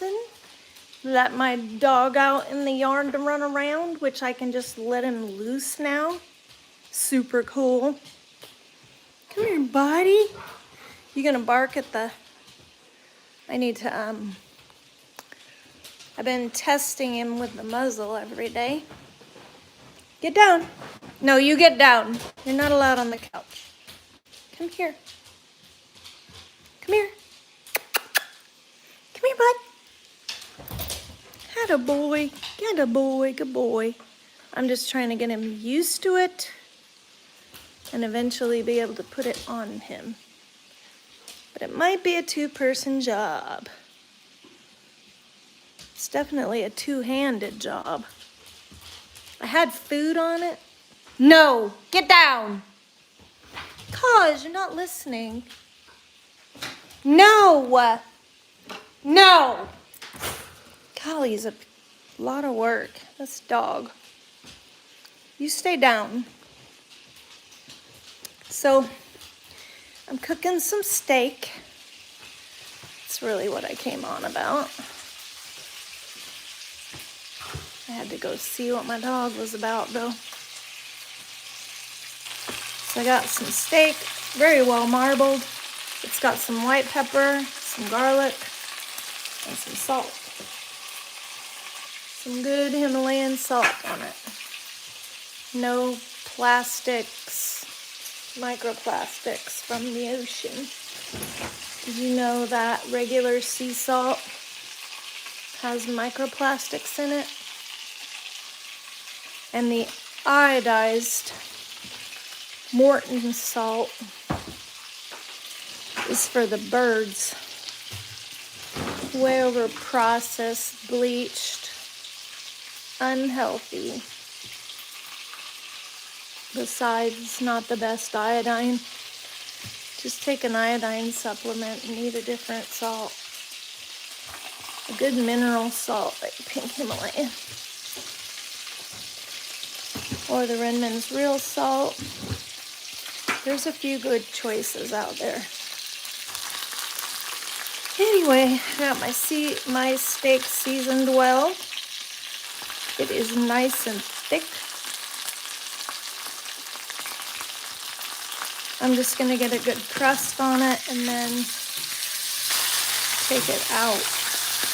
lesson. Let my dog out in the yard to run around, which I can just let him loose now. Super cool. Come here, buddy. You gonna bark at the... I need to, I've been testing him with the muzzle every day. Get down. No, you get down. You're not allowed on the couch. Come here. Come here. Come here, bud. Attaboy. Attaboy. Good boy. I'm just trying to get him used to it and eventually be able to put it on him. But it might be a two-person job. It's definitely a two-handed job. I had food on it. No, get down. Cause you're not listening. No. No. Golly's a lot of work. This dog. You stay down. So, I'm cooking some steak. That's really what I came on about. I had to go see what my dog was about, though. So I got some steak, very well marbled. It's got some white pepper, some garlic, and some salt. Some good Himalayan salt on it. No plastics, microplastics from the ocean. Did you know that regular sea salt has microplastics in it? And the iodized Morton salt is for the birds. Way over processed, bleached, unhealthy. Besides, it's not the best iodine. Just take an iodine supplement and eat a different salt. A good mineral salt like pink Himalayan. Or the Renman's Real Salt. There's a few good choices out there. Anyway, I got my steak seasoned well. It is nice and thick. I'm just gonna get a good crust on it and then take it out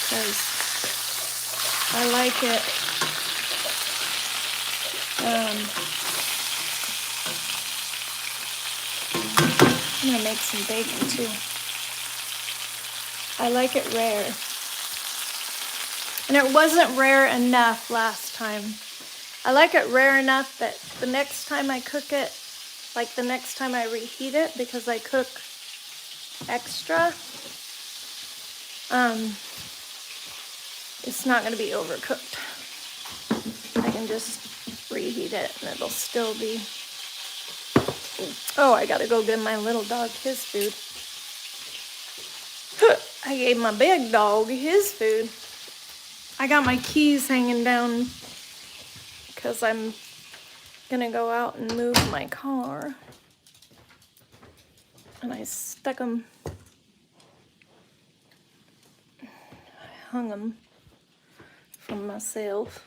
because I like it. I'm gonna make some bacon too. I like it rare. And it wasn't rare enough last time. I like it rare enough that the next time I cook it, like the next time I reheat it, because I cook extra, it's not gonna be overcooked. I can just reheat it and it'll still be... Oh, I gotta go give my little dog his food. I gave my big dog his food. I got my keys hanging down because I'm gonna go out and move my car. And I stuck them. I hung them from myself.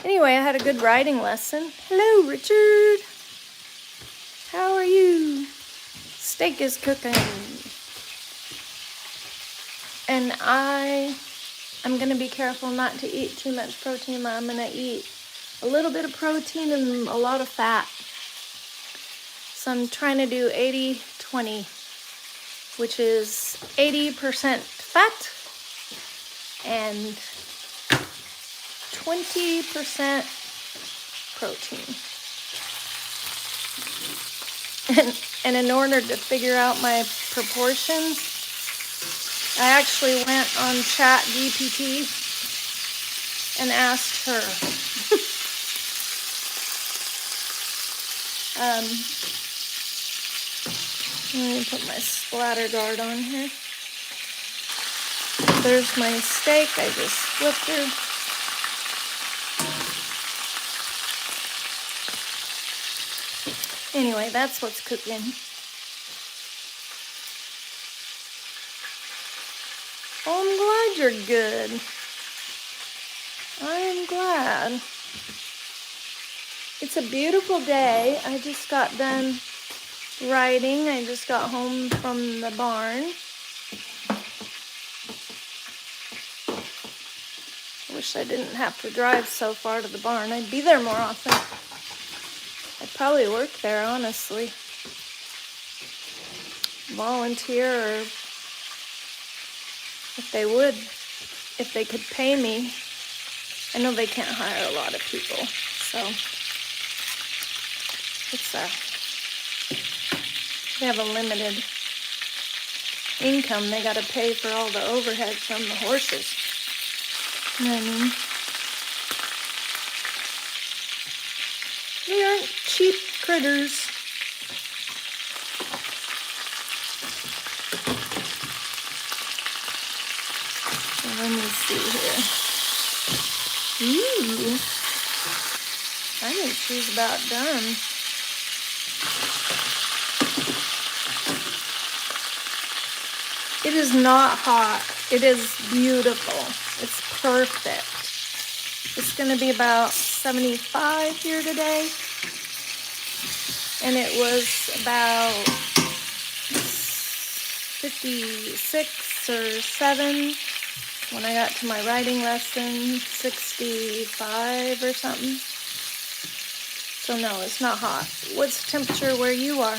Anyway, I had a good riding lesson. Hello, Richard. How are you? Steak is cooking. And I'm gonna be careful not to eat too much protein. I'm gonna eat a little bit of protein and a lot of fat. So I'm trying to do 80-20, which is 80% fat and 20% protein. And in order to figure out my proportions, I actually went on ChatGPT and asked her. Let me put my splatter guard on here. There's my steak. I just flipped her. Anyway, that's what's cooking. Oh, I'm glad glad you're good. I'm glad. It's a beautiful day. I just got done riding. I just got home from the barn. I wish I didn't have to drive so far to the barn. I'd be there more often. I'd probably work there, honestly. Volunteer, or if they could pay me. I know they can't hire a lot of people, so they have a limited income. They got to pay for all the overhead from the horses. You know what I mean? They aren't cheap critters. So let me see here. Ooh, I think she's about done. It is not hot. It is beautiful. It's perfect. It's going to be about 75 here today. And it was about 56 or 7 when I got to my riding lesson, 65 or something. So no, it's not hot. What's the temperature where you are?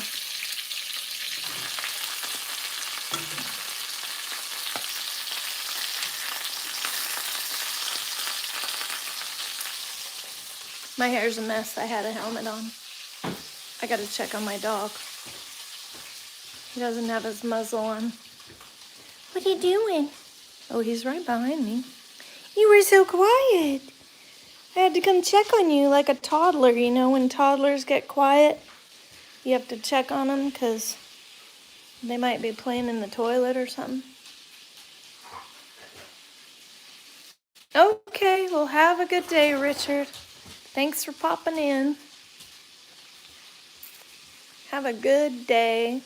My hair's a mess. I had a helmet on. I gotta check on my dog. He doesn't have his muzzle on. What are you doing? Oh, he's right behind me. You were so quiet. I had to come check on you like a toddler. You know, when toddlers get quiet, you have to check on them because they might be playing in the toilet or something. Okay, well, have a good day, Richard. Thanks for popping in. Have a good day.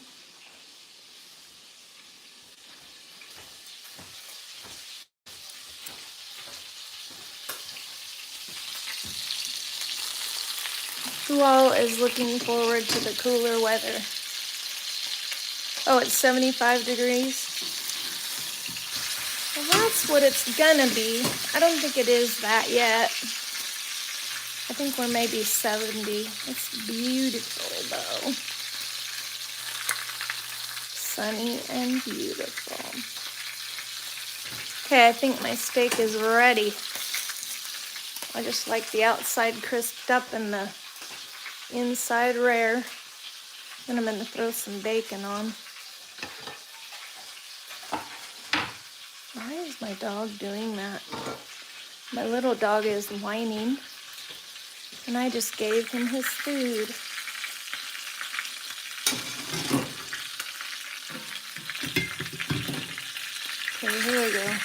Who all is looking forward to the cooler weather? Oh, it's 75 degrees. Well, that's what it's gonna be. I don't think it is that yet. I think we're maybe 70. It's beautiful though. Sunny and beautiful. Okay, I think my steak is ready. I just like the outside crisped up and the inside rare. Then I'm gonna throw some bacon on. Why is my dog doing that? My little dog is whining, and I just gave him his food. Okay, here we go.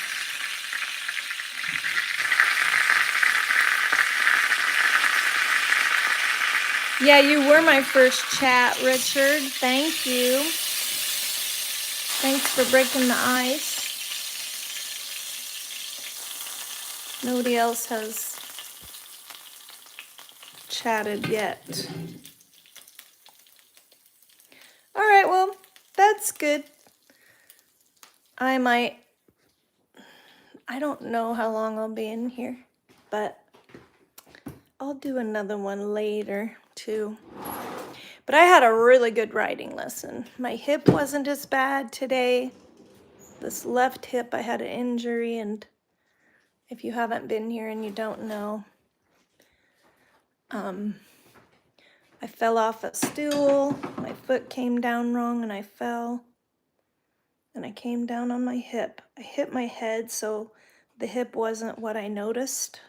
Yeah, you were my first chat, Richard. Thank you. Thanks for breaking the ice. Nobody else has chatted yet. All right, well, that's good. I don't know how long I'll be in here, but I'll do another one later too. But I had a really good riding lesson. My hip wasn't as bad today. This left hip, I had an injury, and if you haven't been here and you don't know, I fell off a stool, my foot came down wrong and I fell, and I came down on my hip. I hit my head, so the hip wasn't what I noticed.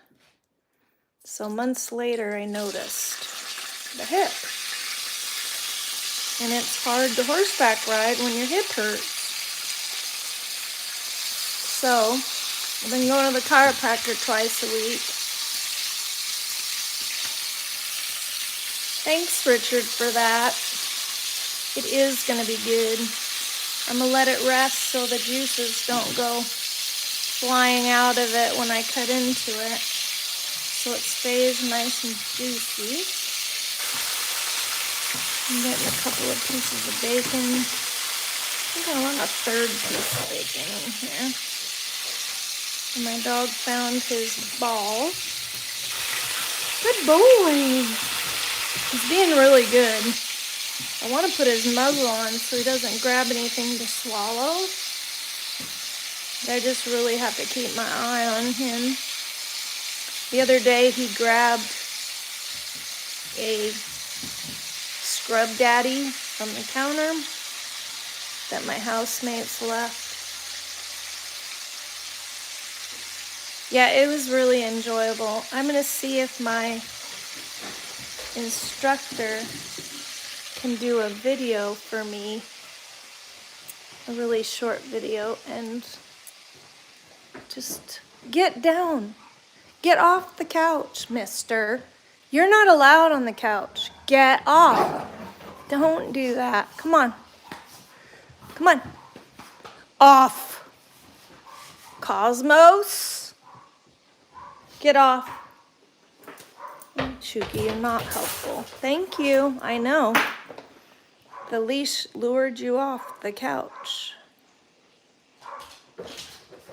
So months later, I noticed the hip. And it's hard to horseback ride when your hip hurts. So I've been going to the chiropractor twice a week. Thanks, Richard, for that. It is going to be good. I'm going to let it rest so the juices don't go. flying out of it when I cut into it, so it stays nice and juicy. I'm getting a couple of pieces of bacon. I think I want a third piece of bacon in here. And my dog found his ball. Good boy. He's being really good. I want to put his muzzle on so he doesn't grab anything to swallow. But I just really have to keep my eye on him. The other day he grabbed a Scrub Daddy from the counter that my housemates left. Yeah, it was really enjoyable. I'm going to see if my instructor can do a video for me, a really short video, and just get down. Get off the couch, mister. You're not allowed on the couch. Get off. Don't do that. Come on. Come on. Off. Cosmos. Get off. Chucky, you're not helpful. Thank you. I know. The leash lured you off the couch.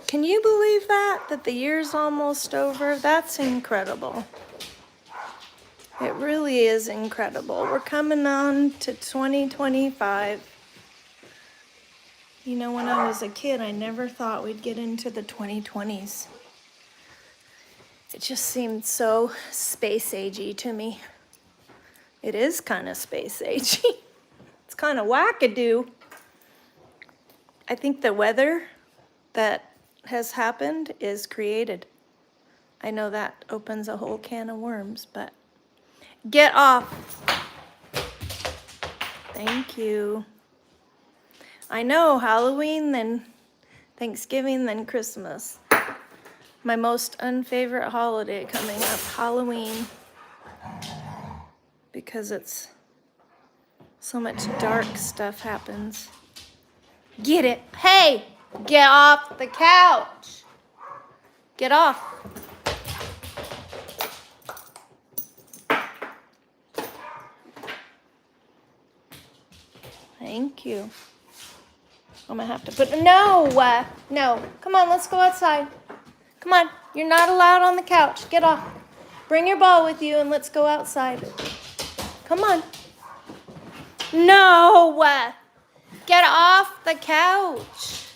Can you believe that? That the year's almost over? That's incredible. It really is incredible. We're coming on to 2025. You know, when I was a kid, I never thought we'd get into the 2020s. It just seemed so space-agey to me. It is kind of space-agey. It's kind of wackadoo. I think the weather that has happened is created. I know that opens a whole can of worms, but get off. Thank you. I know, Halloween, then Thanksgiving, then Christmas. My most unfavorite holiday coming up, Halloween. Because it's so much dark stuff happens. Get it. Hey, get off the couch. Get off. Thank you. I'm gonna have to put, no. Come on, let's go outside. Come on, you're not allowed on the couch. Get off. Bring your ball with you and let's go outside. Come on. No. Get off the couch.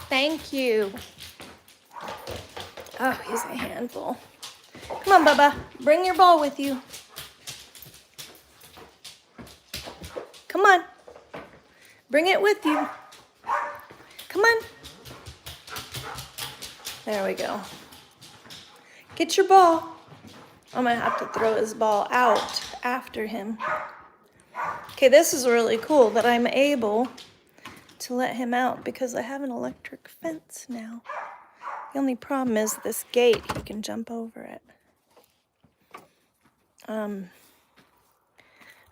Thank you. Oh, he's a handful. Come on, Bubba. Bring your ball with you. Come on. Bring it with you. Come on. There we go. Get your ball. I'm going to have to throw his ball out after him. Okay, this is really cool that I'm able to let him out because I have an electric fence now. The only problem is this gate, he can jump over it.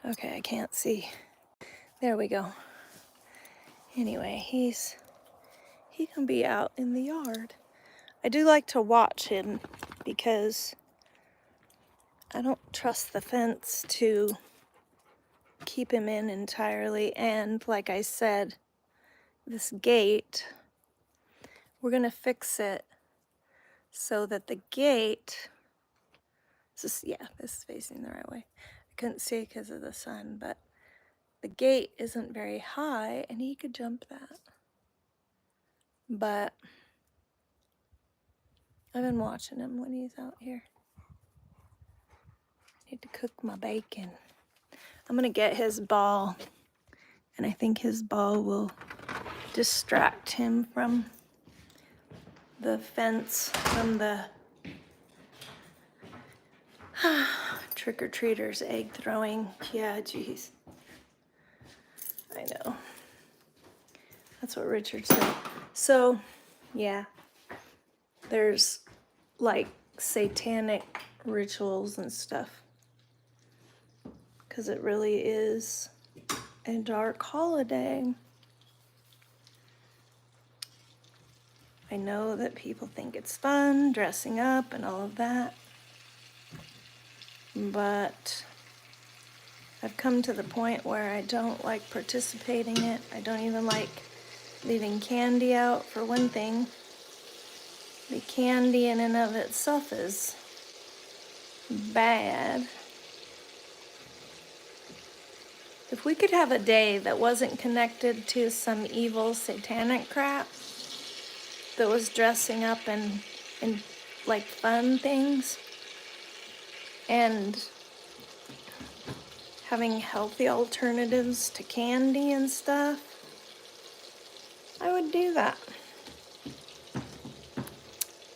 Okay, I can't see. There we go. Anyway, he can be out in the yard. I do like to watch him because I don't trust the fence to keep him in entirely. And like I said, this gate, we're gonna fix it so that the gate, this is facing the right way. I couldn't see because of the sun, but the gate isn't very high and he could jump that. But I've been watching him when he's out here. Need to cook my bacon. I'm gonna get his ball, and I think his ball will distract him from the fence, from the trick-or-treaters egg throwing. Yeah, geez. I know. That's what Richard said. So, yeah, there's like satanic rituals and stuff. Because it really is a dark holiday. I know that people think it's fun, dressing up and all of that. But I've come to the point where I don't like participating in it. I don't even like leaving candy out, for one thing. The candy in and of itself is bad. If we could have a day that wasn't connected to some evil satanic crap, that was dressing up in like fun things and having healthy alternatives to candy and stuff, I would do that.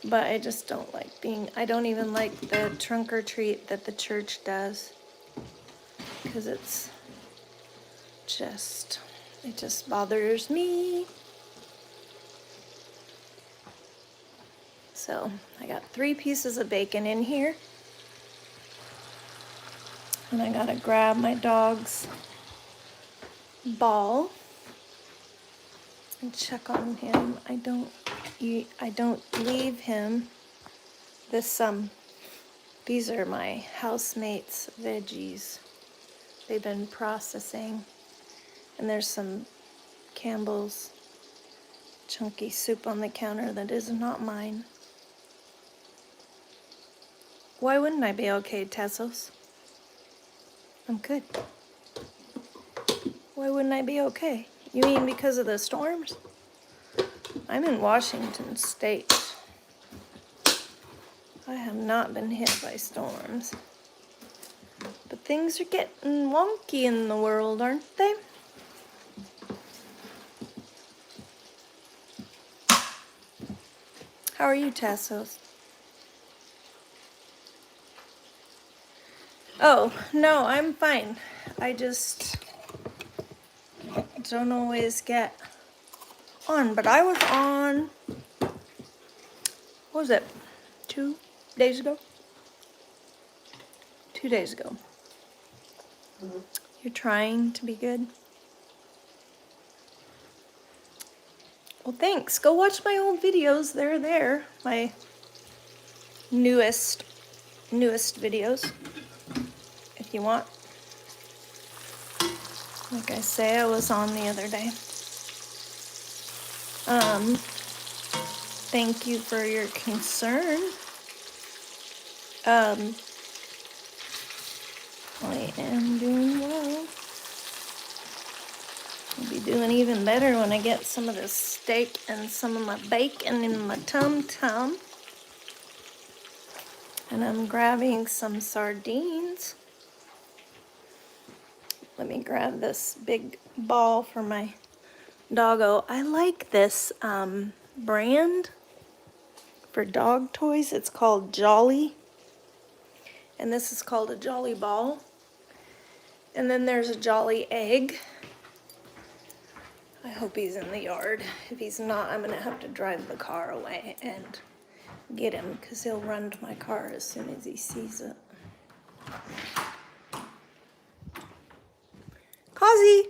But I just don't like I don't even like the trunk or treat that the church does, because it just bothers me. So I got 3 pieces of bacon in here, and I gotta grab my dog's ball and check on him. I don't leave him. These are my housemates' veggies. They've been processing, and there's some Campbell's chunky soup on the counter that is not mine. Why wouldn't I be okay, Tassos? I'm good. Why wouldn't I be okay? You mean because of the storms? I'm in Washington State. I have not been hit by storms. But things are getting wonky in the world, aren't they? How are you, Tassos? Oh, no, I'm fine. I just don't always get on. But I was on, what was it, 2 days ago? 2 days ago. You're trying to be good? Well, thanks. Go watch my old videos. They're there. My newest videos, if you want. Like I say, I was on the other day. Thank you for your concern. I am doing well. I'll be doing even better when I get some of this steak and some of my bacon in my tum-tum. And I'm grabbing some sardines. Let me grab this big ball for my doggo. I like this brand for dog toys. It's called Jolly. And this is called a Jolly Ball. And then there's a Jolly Egg. I hope he's in the yard. If he's not, I'm gonna have to drive the car away and get him, because he'll run to my car as soon as he sees it. Kazi!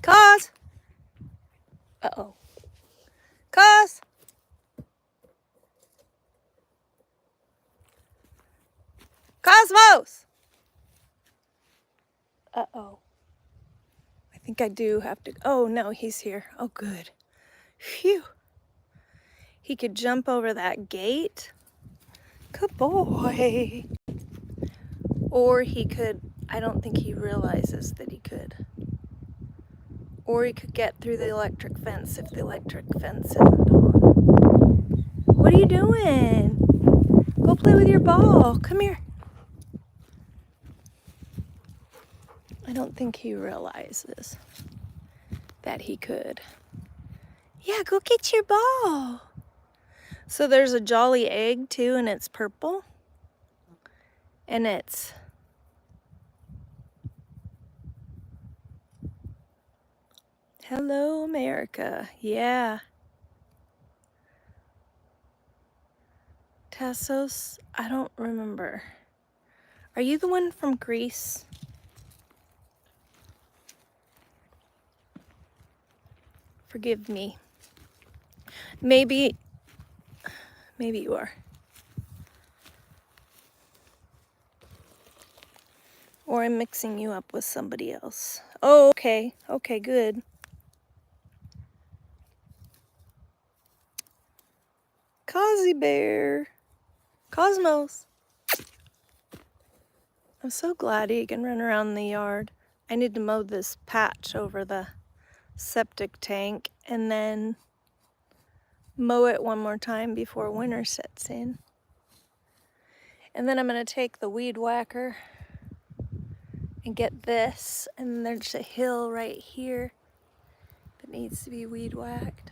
Kaz! Uh-oh. Kaz! Cosmos! Uh-oh. I think I do have to. Oh, no, he's here. Oh, good. Phew. He could jump over that gate. Good boy. Or he could, I don't think he realizes that he could. Or he could get through the electric fence if the electric fence isn't on. What are you doing? Go play with your ball. Come here. I don't think he realizes that he could. Yeah, go get your ball. So there's a Jolly Egg too, and it's purple. And it's Hello America. Yeah. Tassos, I don't remember. Are you the one from Greece? Forgive me. Maybe you are. Or I'm mixing you up with somebody else. Oh, okay. Okay, good. Cosy Bear. Cosmos. I'm so glad he can run around the yard. I need to mow this patch over the septic tank and then mow it one more time before winter sets in. And then I'm going to take the weed whacker and get this, and there's a hill right here that needs to be weed whacked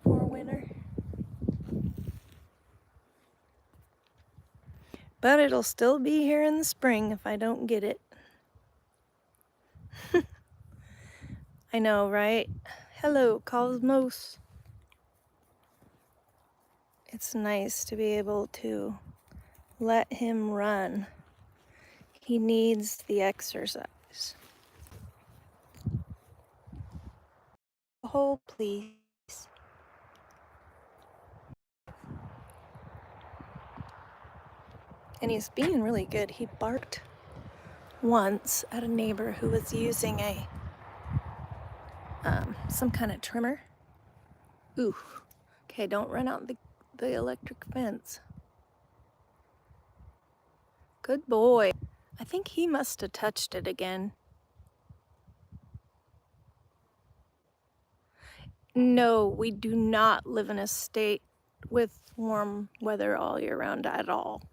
for winter. But it'll still be here in the spring if I don't get it. I know, right? Hello, Cosmos. It's nice to be able to let him run. He needs the exercise. Oh, please. And he's being really good. He barked once at a neighbor who was using a some kind of trimmer. Ooh. Okay, don't run out the electric fence. Good boy. I think he must have touched it again. No, we do not live in a state with warm weather all year round at all.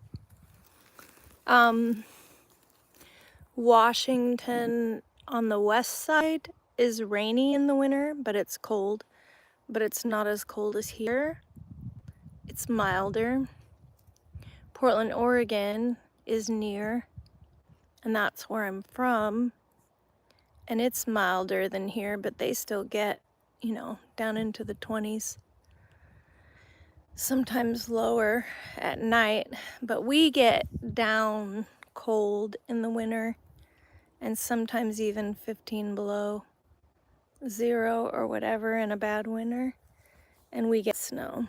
Washington on the west side is rainy in the winter, but it's cold. But it's not as cold as here. It's milder. Portland, Oregon is near, and that's where I'm from. And it's milder than here, but they still get, down into the 20s. Sometimes lower at night, but we get down cold in the winter and sometimes even 15 below zero or whatever in a bad winter, and we get snow.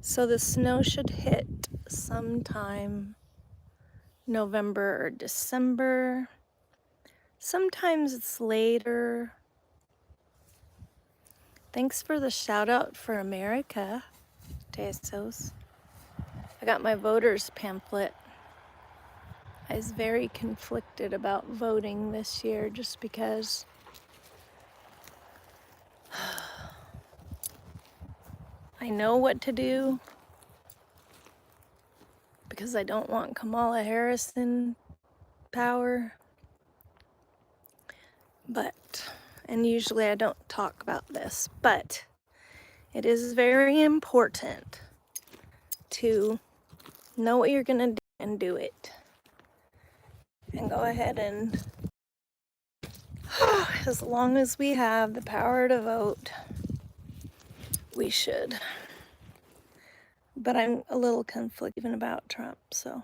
So the snow should hit sometime November or December. Sometimes it's later. Thanks for the shout out for America, Tesos. I got my voters pamphlet. I was very conflicted about voting this year just because I know what to do, because I don't want Kamala Harris in power. And usually I don't talk about this, but it is very important to know what you're gonna do and do it. And go ahead and, as long as we have the power to vote, we should. But I'm a little conflicted even about Trump, so.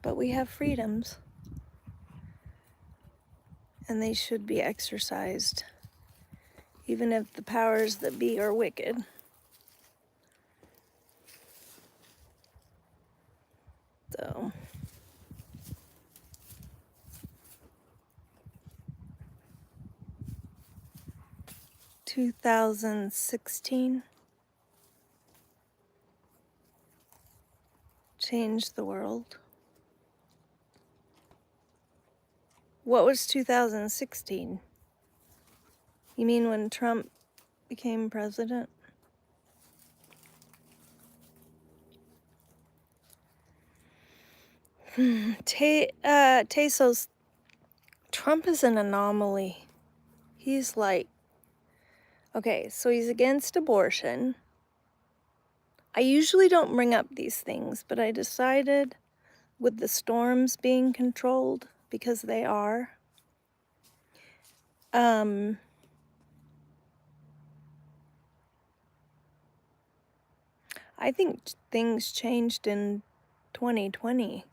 But we have freedoms, and they should be exercised, even if the powers that be are wicked. So. "2016 changed the world." What was 2016? You mean when Trump became president? Tesos, Trump is an anomaly. He's like, okay, so he's against abortion. I usually don't bring up these things, but I decided with the storms being controlled, because they are, I think things changed in 2020.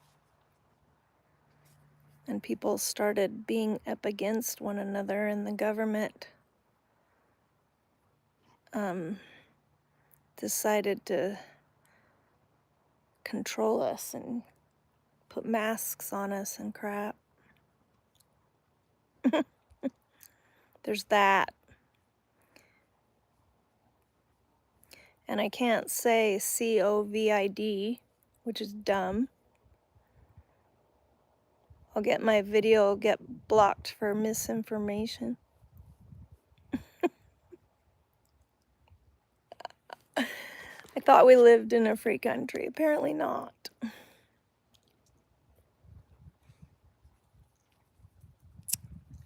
and people started being up against one another, and the government decided to control us and put masks on us and crap. There's that. And I can't say COVID, which is dumb. I'll get my video get blocked for misinformation. I thought we lived in a free country. Apparently not.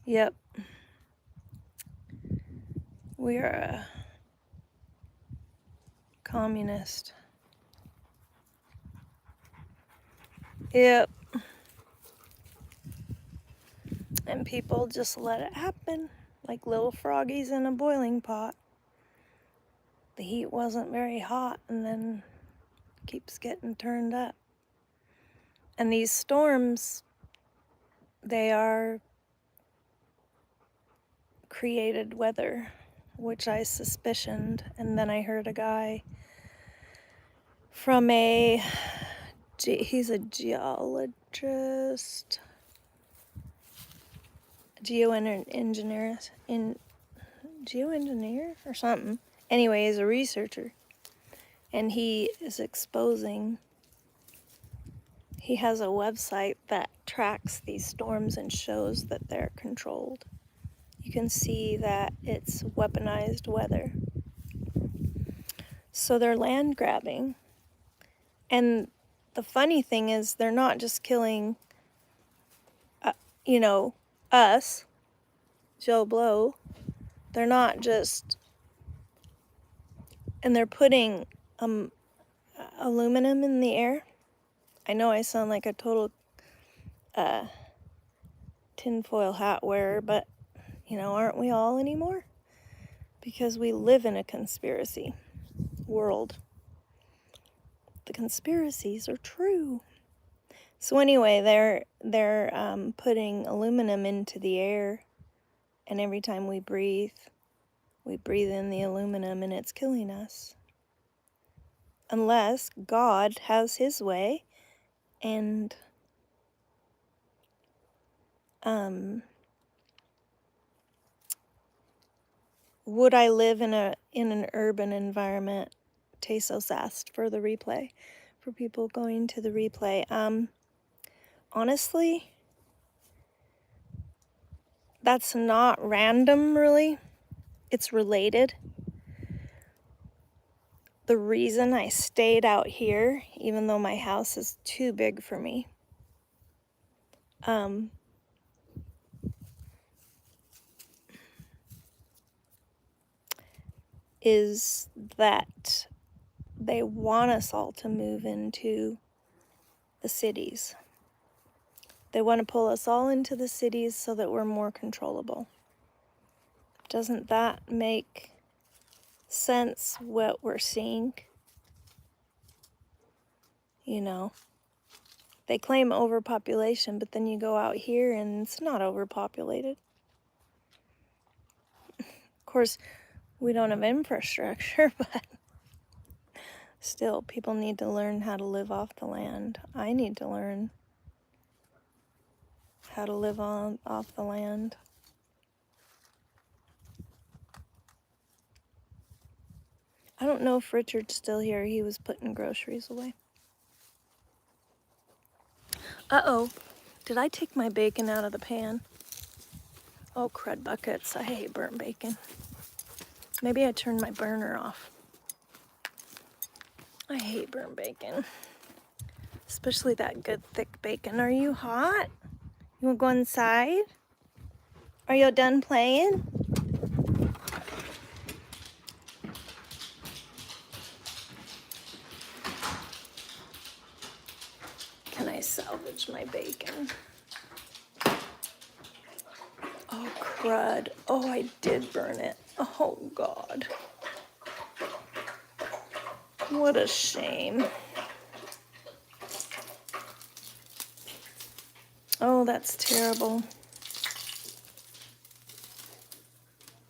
Yep. We are a communist. Yep. And people just let it happen, like little froggies in a boiling pot. The heat wasn't very hot and then keeps getting turned up. And these storms, they are created weather, which I suspicioned. And then I heard a guy from he's a geologist, geoengineer or something. Anyway, he's a researcher, and he is exposing, he has a website that tracks these storms and shows that they're controlled. You can see that it's weaponized weather. So they're land grabbing. And the funny thing is, they're not just killing, us, Joe Blow. They're not just, and they're putting aluminum in the air. I know I sound like a total tinfoil hat wearer, but, aren't we all anymore? Because we live in a conspiracy world. The conspiracies are true. So anyway, they're putting aluminum into the air, and every time we breathe in the aluminum, and it's killing us. Unless God has his way, and would I live in an urban environment? Tesos asked for the replay, for people going to the replay. Honestly, that's not random, really. It's related. The reason I stayed out here, even though my house is too big for me, is that they want us all to move into the cities. They want to pull us all into the cities so that we're more controllable. Doesn't that make sense, what we're seeing? They claim overpopulation, but then you go out here and it's not overpopulated. Of course, we don't have infrastructure, but still, people need to learn how to live off the land. I need to learn how to live off the land. I don't know if Richard's still here. He was putting groceries away. Uh-oh. Did I take my bacon out of the pan? Oh, crud buckets. I hate burnt bacon. Maybe I turned my burner off. I hate burnt bacon. Especially that good thick bacon. Are you hot? You want to go inside? Are you done playing? Can I salvage my bacon? Oh, crud. Oh, I did burn it. Oh, God. What a shame. Oh, that's terrible.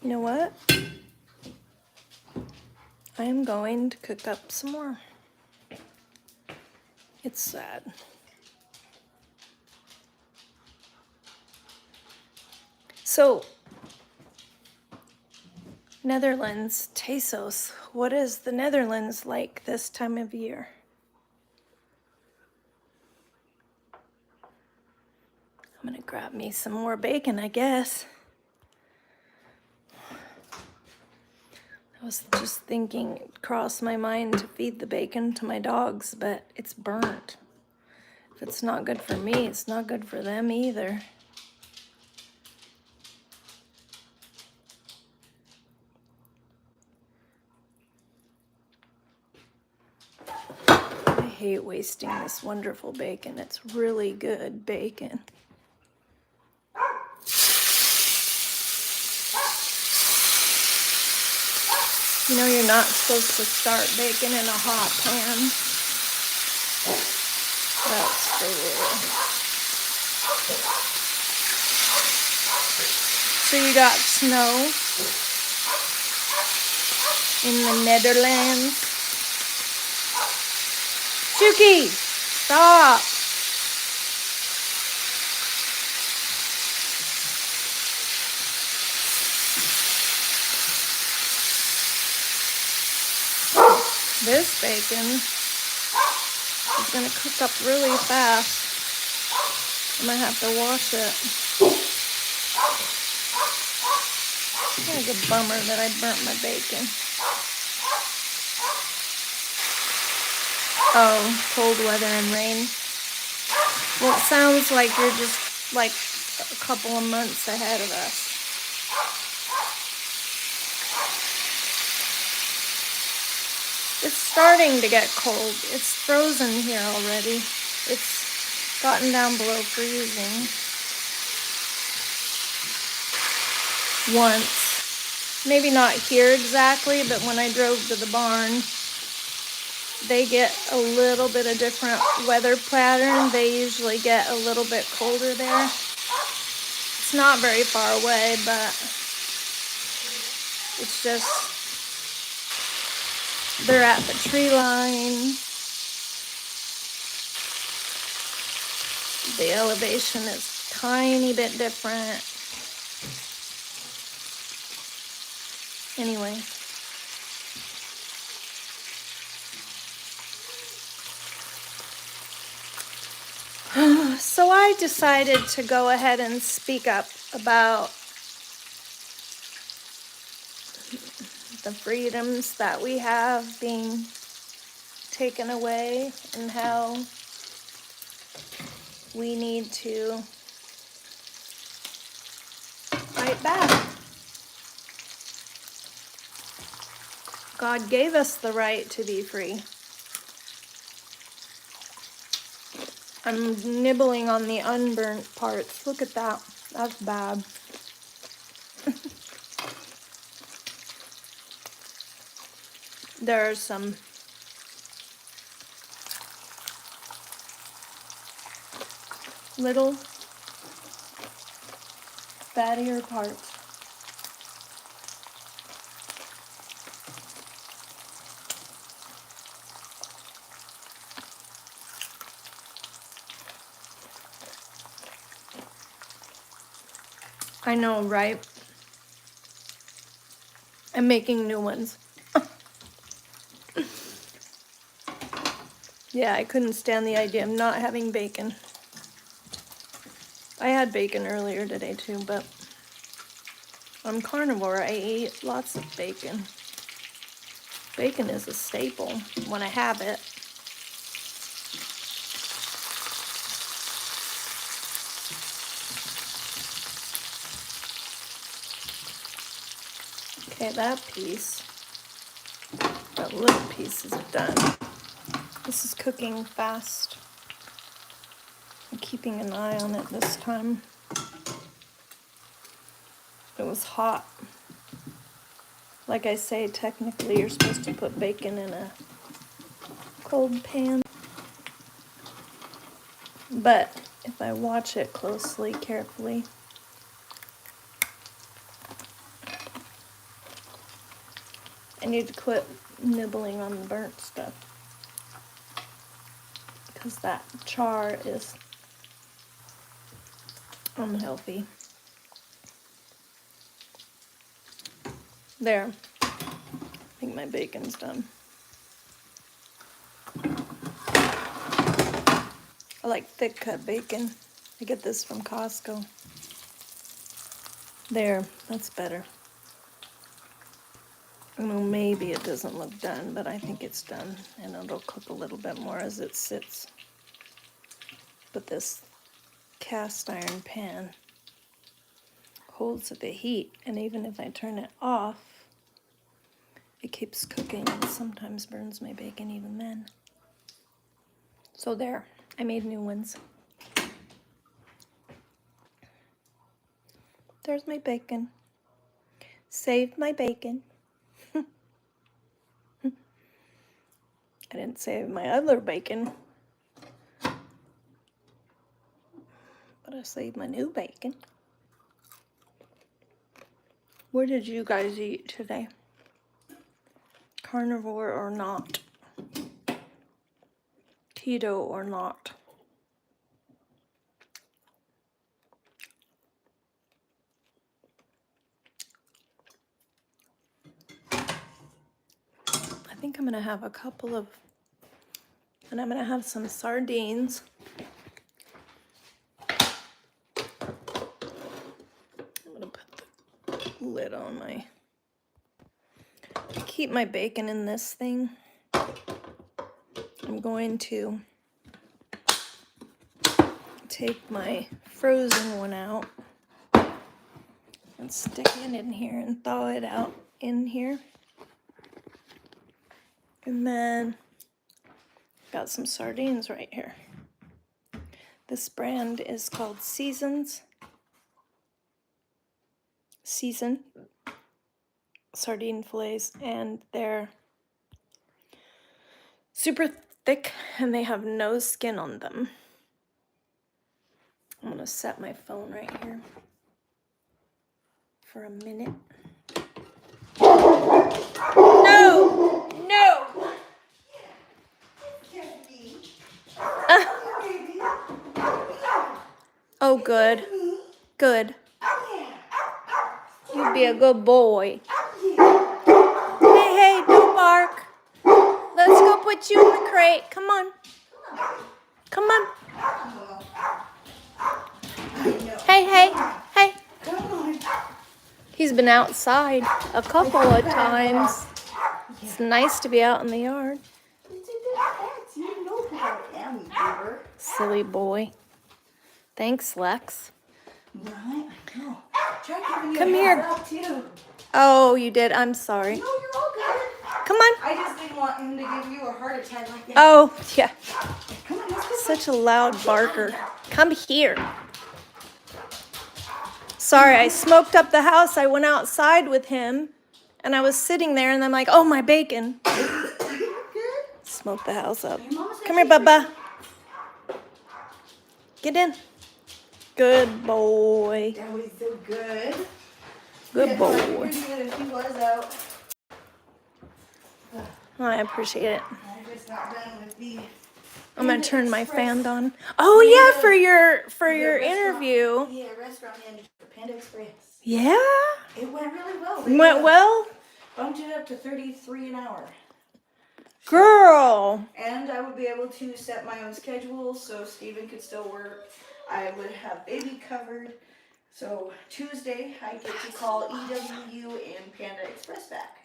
You know what? I am going to cook up some more. It's sad. So, Netherlands, Tesos. What is the Netherlands like this time of year? I'm gonna grab me some more bacon, I guess. I was just thinking, it crossed my mind to feed the bacon to my dogs, but it's burnt. If it's not good for me, it's not good for them either. I hate wasting this wonderful bacon. It's really good bacon. You know, you're not supposed to start bacon in a hot pan. That's the rule. So you got snow in the Netherlands. Shuki, stop. This bacon is going to cook up really fast. I might have to wash it. It's a bummer that I burnt my bacon. Oh, cold weather and rain. Well, it sounds like you're just like a couple of months ahead of us. It's starting to get cold. It's frozen here already. It's gotten down below freezing. Once. Maybe not here exactly, but when I drove to the barn, they get a little bit of different weather pattern. They usually get a little bit colder there. It's not very far away, but it's just, they're at the tree line. The elevation is a tiny bit different. Anyway. So I decided to go ahead and speak up about the freedoms that we have being taken away and how we need to fight back. God gave us the right to be free. I'm nibbling on the unburnt parts. Look at that. That's bad. There are some little fattier parts. I know, right? I'm making new ones. Yeah, I couldn't stand the idea of not having bacon. I had bacon earlier today too, but I'm carnivore. I eat lots of bacon. Bacon is a staple when I have it. Okay, that little piece is done. This is cooking fast. I'm keeping an eye on it this time. It was hot. Like I say, technically you're supposed to put bacon in a cold pan. But if I watch it closely, carefully. I need to quit nibbling on the burnt stuff, because that char is unhealthy. There. I think my bacon's done. I like thick cut bacon. I get this from Costco. There, that's better. Well, maybe it doesn't look done, but I think it's done, and it'll cook a little bit more as it sits. But this cast iron pan holds the heat, and even if I turn it off, it keeps cooking and sometimes burns my bacon even then. So there, I made new ones. There's my bacon. Saved my bacon. I didn't save my other bacon, but I saved my new bacon. Where did you guys eat today? Carnivore or not? Keto or not? I think I'm gonna have a couple of, and I'm gonna have some sardines. I'm gonna put the lid on my, I keep my bacon in this thing. I'm going to take my frozen one out and stick it in here and thaw it out in here. And then got some sardines right here. This brand is called Season sardine fillets, and they're super thick and they have no skin on them. I'm gonna set my phone right here for a minute. No! No! Oh, good. Good. You be a good boy. Hey, don't bark. Let's go put you in the crate. Come on. Come on. Hey. He's been outside a couple of times. It's nice to be out in the yard. Silly boy. Thanks, Lex. Come here. Oh, you did? I'm sorry. No, you're all good. Come on. I just didn't want him to give you a heart attack like that. Oh, yeah. Come on, let's go. Such a loud barker. Come here. Sorry, I smoked up the house. I went outside with him, and I was sitting there, and I'm like, oh, my bacon. Smoke the house up. Come here, Bubba. Get in. Good boy. That was so good. Good boy. If he was out. Oh, I appreciate it. I just got done with the. I'm gonna turn my fan on. Oh yeah, for your interview. Yeah, restaurant manager for Panda Express. Yeah. It went really well. Went well. Bumped it up to 33 an hour. Girl. And I would be able to set my own schedule so Steven could still work. I would have baby covered. So Tuesday I get to call EWU and Panda Express back.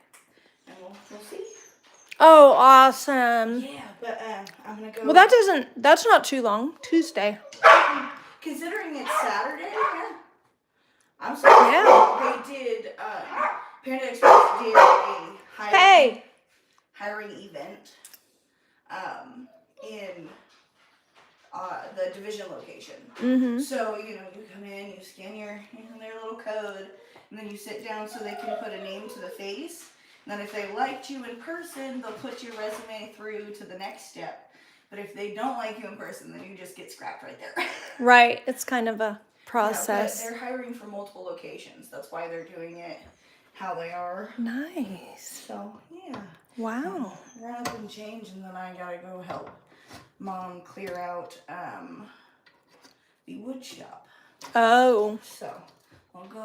And we'll see. Oh, awesome. Yeah, but I'm gonna go. Well, that's not too long. Tuesday. Considering it's Saturday, yeah. I'm sorry. Yeah. They did, Panda Express did a hiring event, in, the division location. Mm-hmm. So, you come in, you scan their little code, and then you sit down so they can put a name to the face. And then if they liked you in person, they'll put your resume through to the next step. But if they don't like you in person, then you just get scrapped right there. Right. It's kind of a process. Yeah, but they're hiring for multiple locations. That's why they're doing it how they are. Nice. So, yeah. Wow. Run up and change, and then I gotta go help Mom clear out the wood shop. Oh. So, I'll go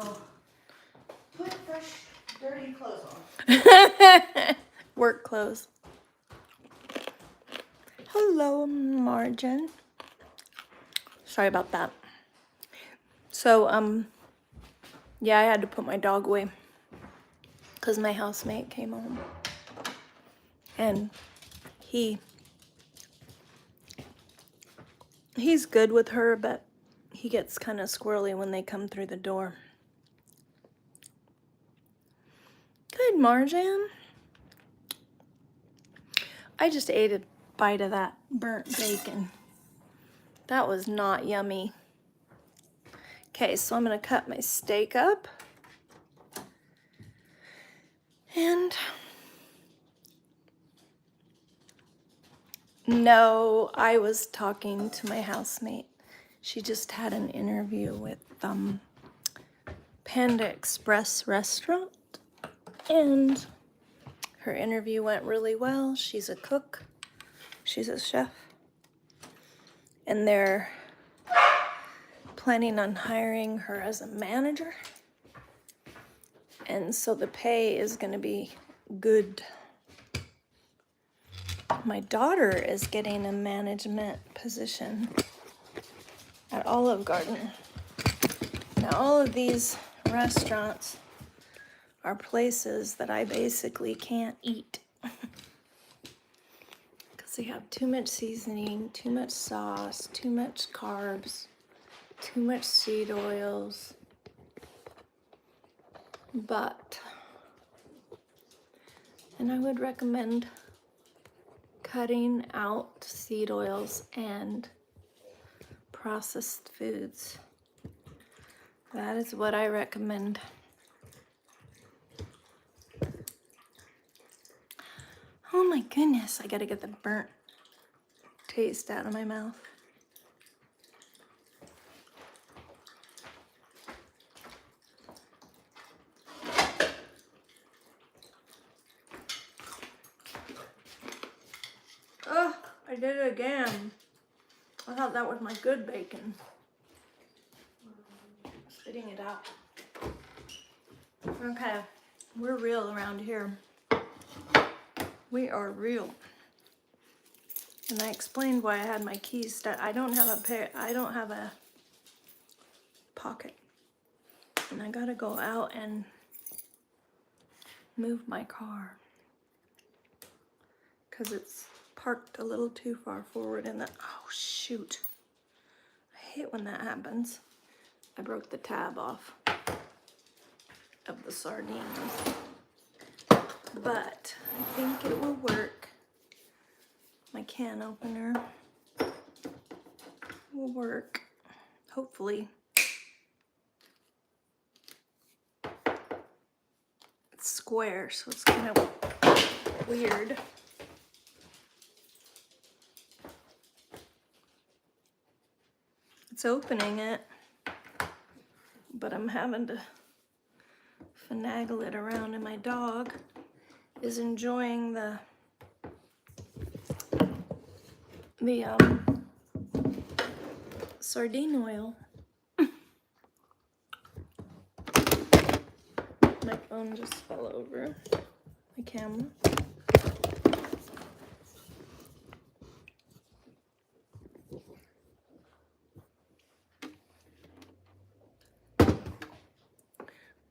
put fresh, dirty clothes on. Work clothes. Hello, Margin. Sorry about that. So, yeah, I had to put my dog away because my housemate came home. And he's good with her, but he gets kind of squirrely when they come through the door. Good, Marjan. I just ate a bite of that burnt bacon. That was not yummy. Okay, so I'm gonna cut my steak up. And no, I was talking to my housemate. She just had an interview with Panda Express restaurant, and her interview went really well. She's a cook. She's a chef. And they're planning on hiring her as a manager. And so the pay is going to be good. My daughter is getting a management position at Olive Garden. Now, all of these restaurants are places that I basically can't eat. Because they have too much seasoning, too much sauce, too much carbs, too much seed oils. And I would recommend cutting out seed oils and processed foods. That is what I recommend. Oh my goodness, I gotta get the burnt taste out of my mouth. Oh, I did it again. I thought that was my good bacon. Spitting it out. Okay, we're real around here. We are real. And I explained why I had my keys stuck. I don't have a pocket. And I gotta go out and move my car. Because it's parked a little too far forward in the, oh shoot. I hate when that happens. I broke the tab off of the sardines. But I think it will work. My can opener will work, hopefully. It's square, so it's kind of weird. It's opening it, but I'm having to finagle it around, and my dog is enjoying the sardine oil. My phone just fell over my camera.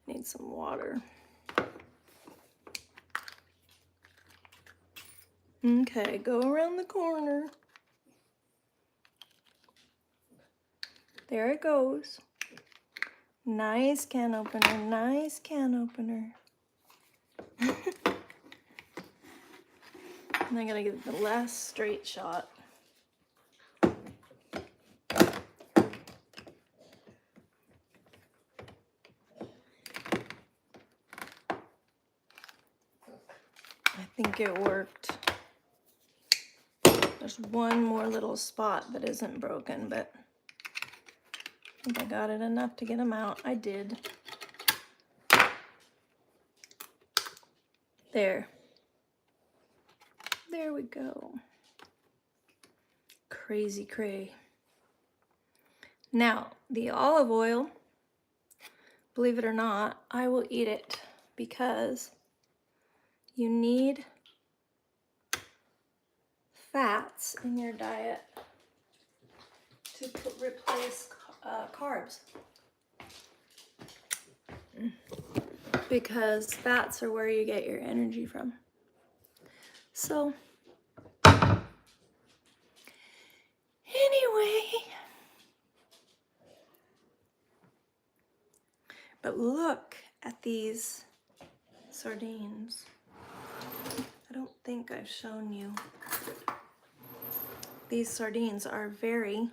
Need some water. Okay, go around the corner. There it goes. Nice can opener, nice can opener. And I gotta get the last straight shot. I think it worked. There's one more little spot that isn't broken, but I think I got it enough to get them out. I did. There. There we go. Crazy cray. Now, the olive oil, believe it or not, I will eat it because you need fats in your diet to replace carbs. Because fats are where you get your energy from. So, anyway, but look at these sardines. I don't think I've shown you. These sardines are very,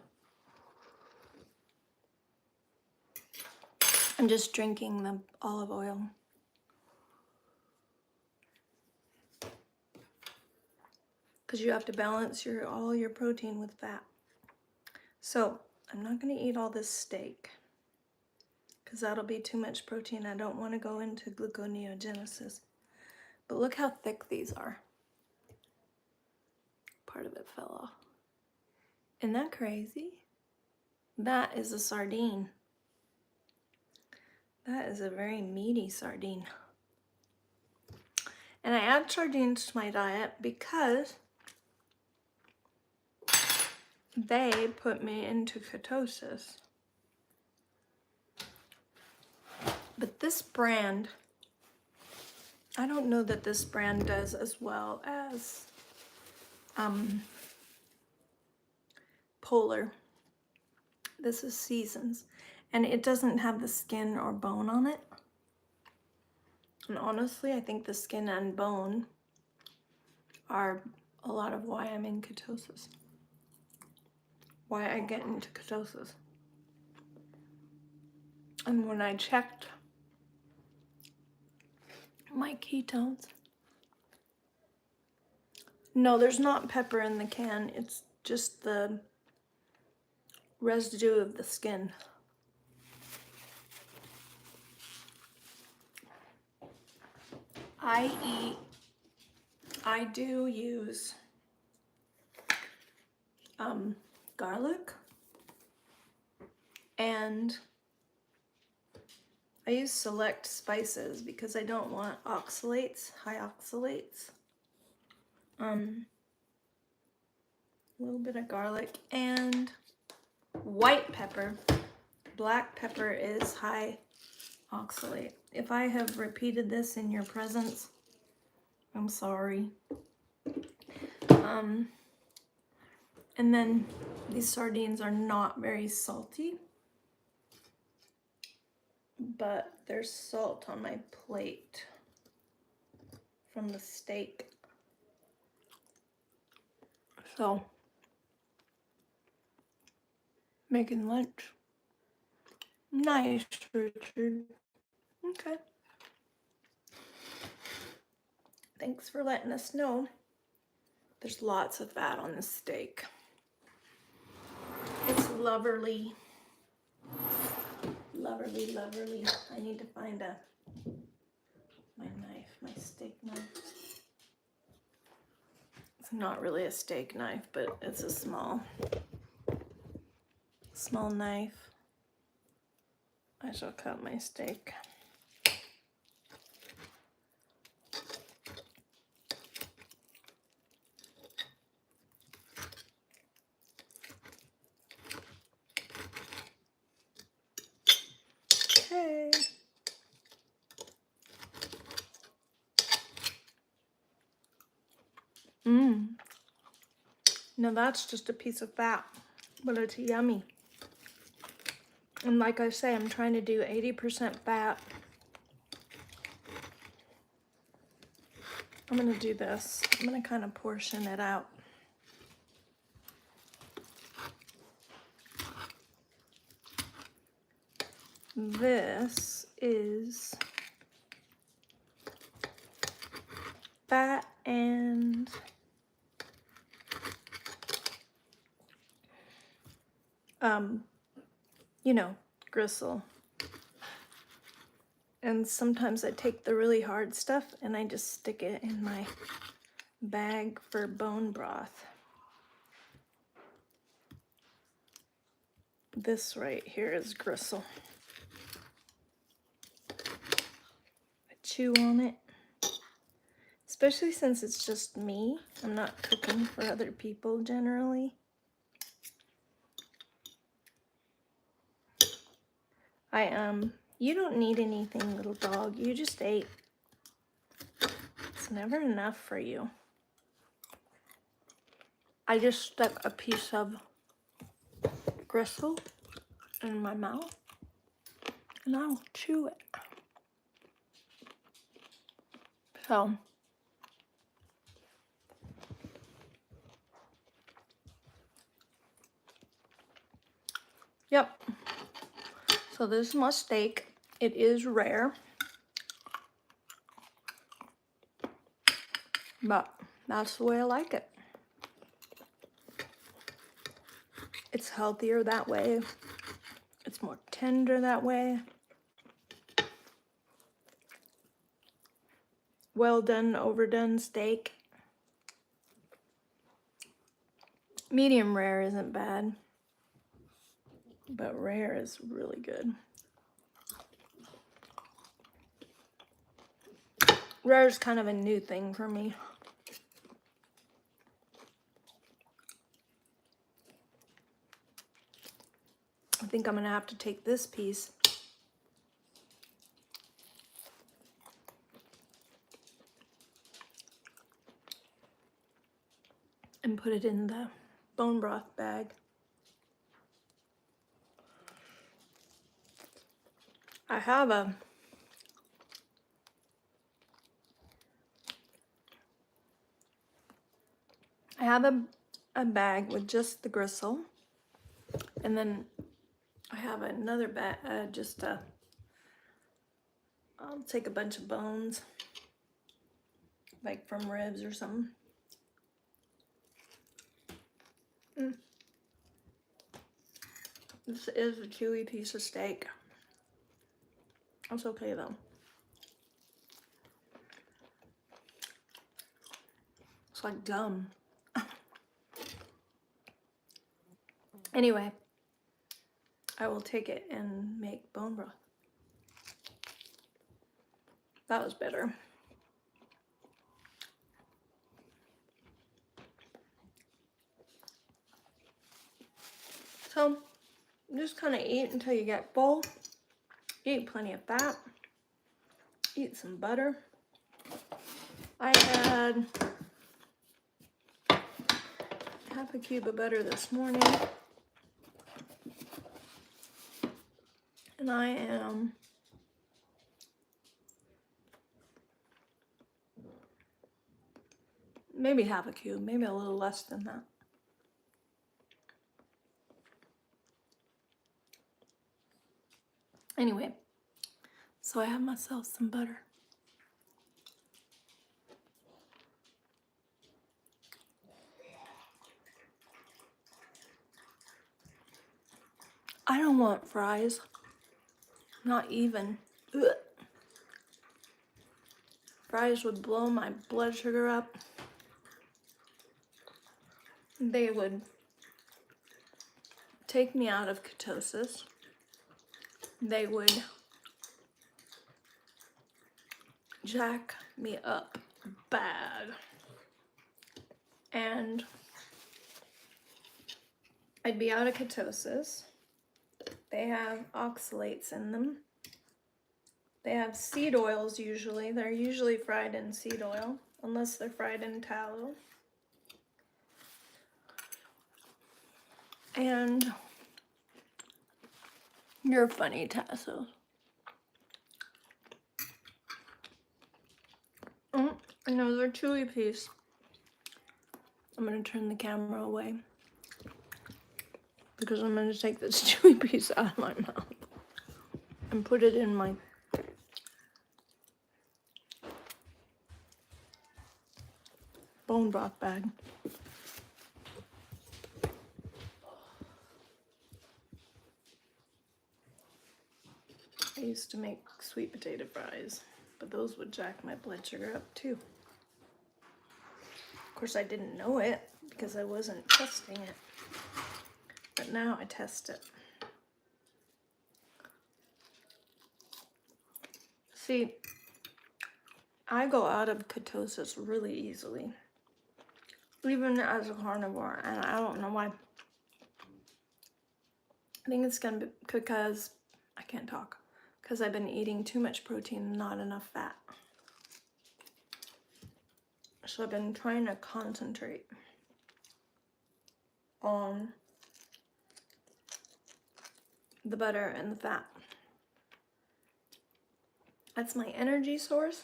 I'm just drinking the olive oil. Because you have to balance all your protein with fat. So I'm not going to eat all this steak because that'll be too much protein. I don't want to go into gluconeogenesis. But look how thick these are. Part of it fell off. Isn't that crazy? That is a sardine. That is a very meaty sardine. And I add sardines to my diet because they put me into ketosis. But this brand, I don't know that this brand does as well as Polar. This is Seasons. And it doesn't have the skin or bone on it. And honestly, I think the skin and bone are a lot of why I'm in ketosis. Why I get into ketosis. And when I checked my ketones, no, there's not pepper in the can. It's just the residue of the skin. I do use garlic, and I use select spices because I don't want oxalates, high oxalates. A little bit of garlic and white pepper. Black pepper is high oxalate. If I have repeated this in your presence, I'm sorry. And then these sardines are not very salty, but there's salt on my plate from the steak. So, making lunch. Nice, Richard. Okay. Thanks for letting us know. There's lots of fat on this steak. It's loverly. Loverly, loverly. I need to find my knife, my steak knife. It's not really a steak knife, but it's a small knife. I shall cut my steak. Okay. Now that's just a piece of fat, but it's yummy. And like I say, I'm trying to do 80% fat. I'm gonna do this. I'm gonna kind of portion it out. This is fat and you know, gristle. And sometimes I take the really hard stuff and I just stick it in my bag for bone broth. This right here is gristle. I chew on it, especially since it's just me. I'm not cooking for other people generally. You don't need anything, little dog. You just ate. It's never enough for you. I just stuck a piece of gristle in my mouth and I'll chew it. So, yep. So this is my steak. It is rare, but that's the way I like it. It's healthier that way. It's more tender that way. Well done, overdone steak. Medium rare isn't bad, but rare is really good. Rare is kind of a new thing for me. I think I'm gonna have to take this piece and put it in the bone broth bag. I have a bag with just the gristle, and then I have another bag, I'll take a bunch of bones, like from ribs or something. This is a chewy piece of steak. That's okay though. It's like gum. Anyway, I will take it and make bone broth. That was better. So, just kind of eat until you get full. Eat plenty of fat. Eat some butter. I had half a cube of butter this morning. And I am maybe half a cube, maybe a little less than that. Anyway, so I have myself some butter. I don't want fries. Not even. Ugh. Fries would blow my blood sugar up. They would take me out of ketosis. They would jack me up bad. And I'd be out of ketosis. They have oxalates in them. They have seed oils usually. They're usually fried in seed oil, unless they're fried in tallow. And you're funny, Tasso. Another chewy piece. I'm gonna turn the camera away because I'm gonna take this chewy piece out of my mouth and put it in my bone broth bag. I used to make sweet potato fries, but those would jack my blood sugar up too. Of course, I didn't know it because I wasn't testing it, but now I test it. See, I go out of ketosis really easily, even as a carnivore, and I don't know why. I think it's gonna be because I can't talk, because I've been eating too much protein and not enough fat. So I've been trying to concentrate on the butter and the fat. That's my energy source.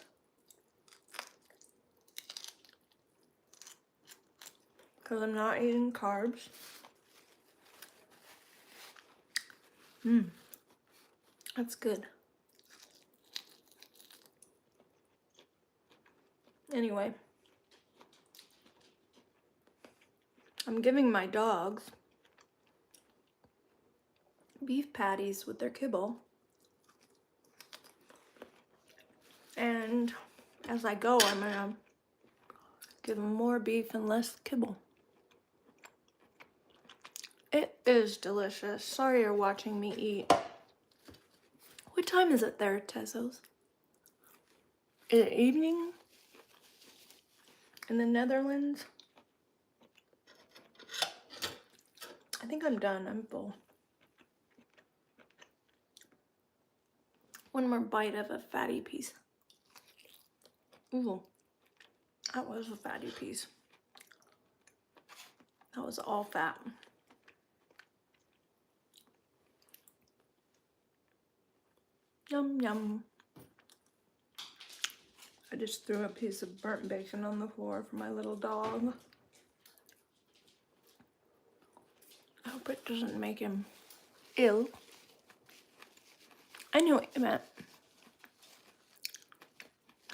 Because I'm not eating carbs. That's good. Anyway, I'm giving my dogs beef patties with their kibble. And as I go, I'm gonna give them more beef and less kibble. It is delicious. Sorry you're watching me eat. What time is it there, Tezos? Is it evening in the Netherlands? I think I'm done. I'm full. One more bite of a fatty piece. Ooh, that was a fatty piece. That was all fat. Yum, yum. I just threw a piece of burnt bacon on the floor for my little dog. I hope it doesn't make him ill. I knew what you meant.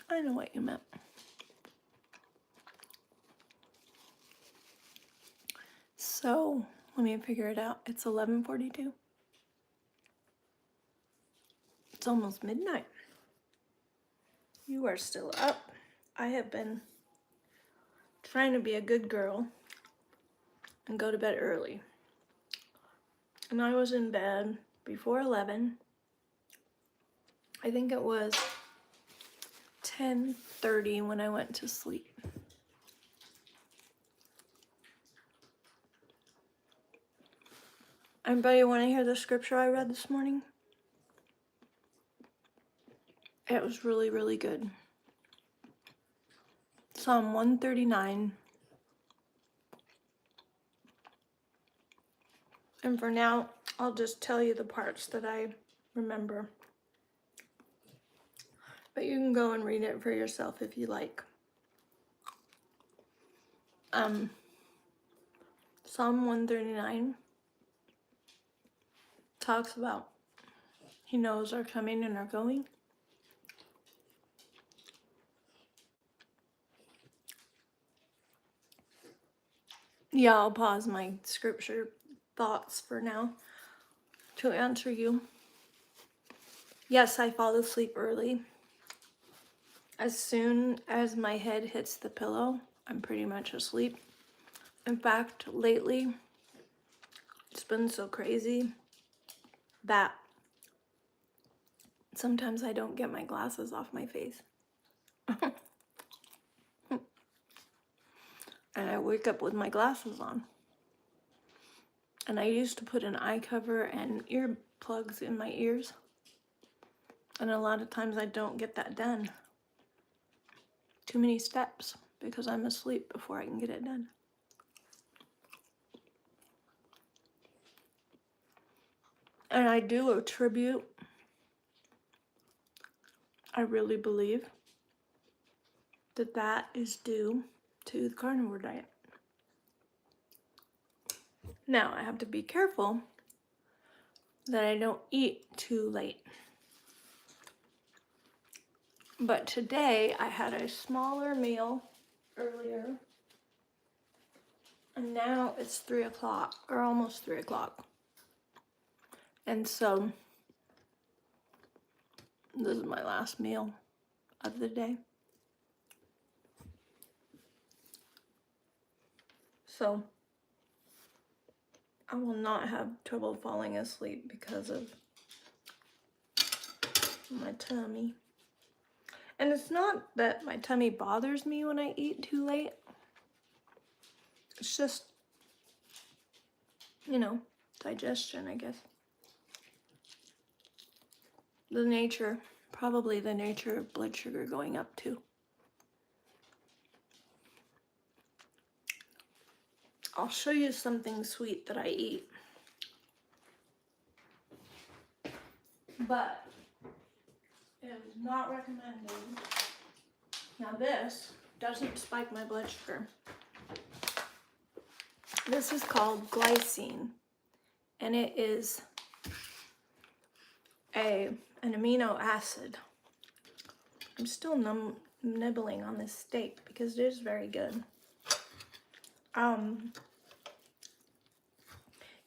I know what you meant. So, let me figure it out. It's 11:42. It's almost midnight. You are still up. I have been trying to be a good girl and go to bed early. And I was in bed before 11. I think it was 10:30 when I went to sleep. Anybody want to hear the scripture I read this morning? It was really, really good. Psalm 139. And for now, I'll just tell you the parts that I remember. But you can go and read it for yourself if you like. Psalm 139 talks about he knows our coming and our going. Yeah, I'll pause my scripture thoughts for now to answer you. Yes, I fall asleep early. As soon as my head hits the pillow, I'm pretty much asleep. In fact, lately, it's been so crazy that sometimes I don't get my glasses off my face. And I wake up with my glasses on. And I used to put an eye cover and earplugs in my ears. And a lot of times I don't get that done. Too many steps because I'm asleep before I can get it done. And I do attribute, I really believe, that is due to the carnivore diet. Now, I have to be careful that I don't eat too late. But today, I had a smaller meal earlier. And now it's 3 o'clock, or almost 3 o'clock. And so, This is my last meal of the day. So I will not have trouble falling asleep because of my tummy. And it's not that my tummy bothers me when I eat too late. It's just, you know, digestion, I guess. Probably the nature of blood sugar going up too. I'll show you something sweet that I eat. But it is not recommended. Now this doesn't spike my blood sugar. This is called glycine, and it is an amino acid. I'm still nibbling on this steak because it is very good.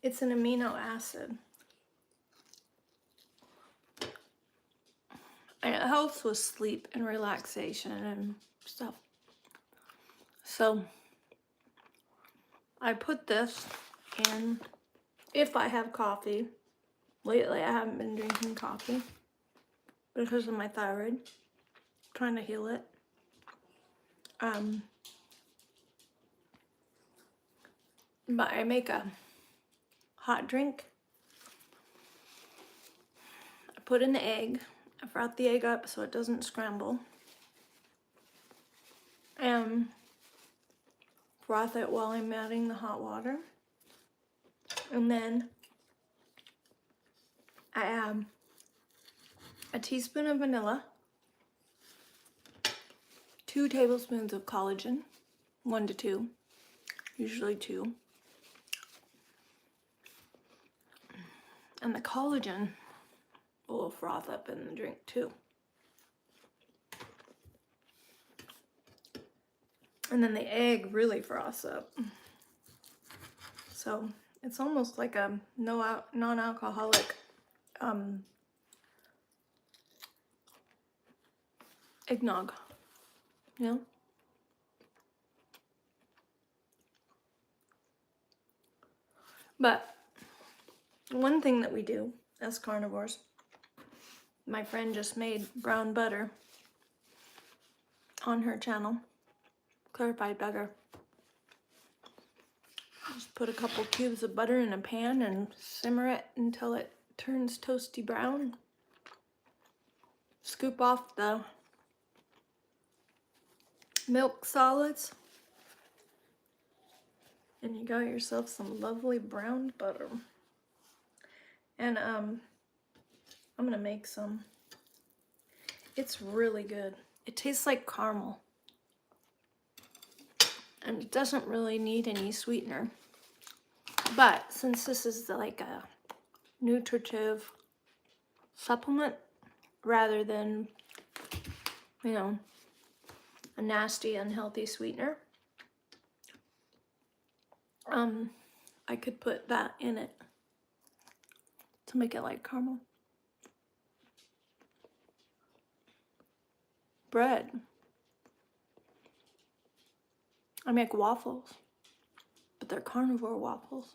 It's an amino acid. And it helps with sleep and relaxation and stuff. So I put this in if I have coffee. Lately I haven't been drinking coffee because of my thyroid. I'm trying to heal it. But I make a hot drink. I put in the egg. I fry the egg up so it doesn't scramble. And froth it while I'm adding the hot water. And then I add a teaspoon of vanilla, 2 tablespoons of collagen, 1 to 2, usually 2. And the collagen will froth up in the drink too. And then the egg really froths up. So it's almost like a non-alcoholic eggnog, you know? But one thing that we do as carnivores, my friend just made brown butter on her channel, clarified butter. Just put a couple cubes of butter in a pan and simmer it until it turns toasty brown. Scoop off the milk solids, and you got yourself some lovely browned butter. And I'm gonna make some. It's really good. It tastes like caramel, and it doesn't really need any sweetener. But since this is like a nutritive supplement rather than, you know, a nasty, unhealthy sweetener, I could put that in it to make it like caramel. Bread. I make waffles, but they're carnivore waffles.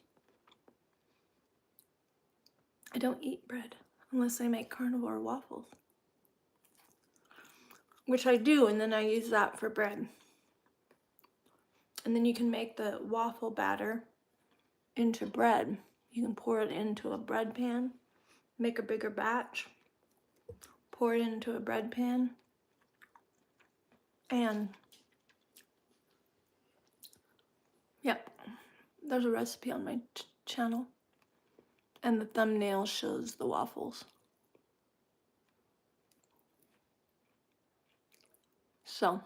I don't eat bread unless I make carnivore waffles, which I do, and then I use that for bread. And then you can make the waffle batter into bread. You can pour it into a bread pan, make a bigger batch, pour it into a bread pan, and yep, there's a recipe on my channel, and the thumbnail shows the waffles. So,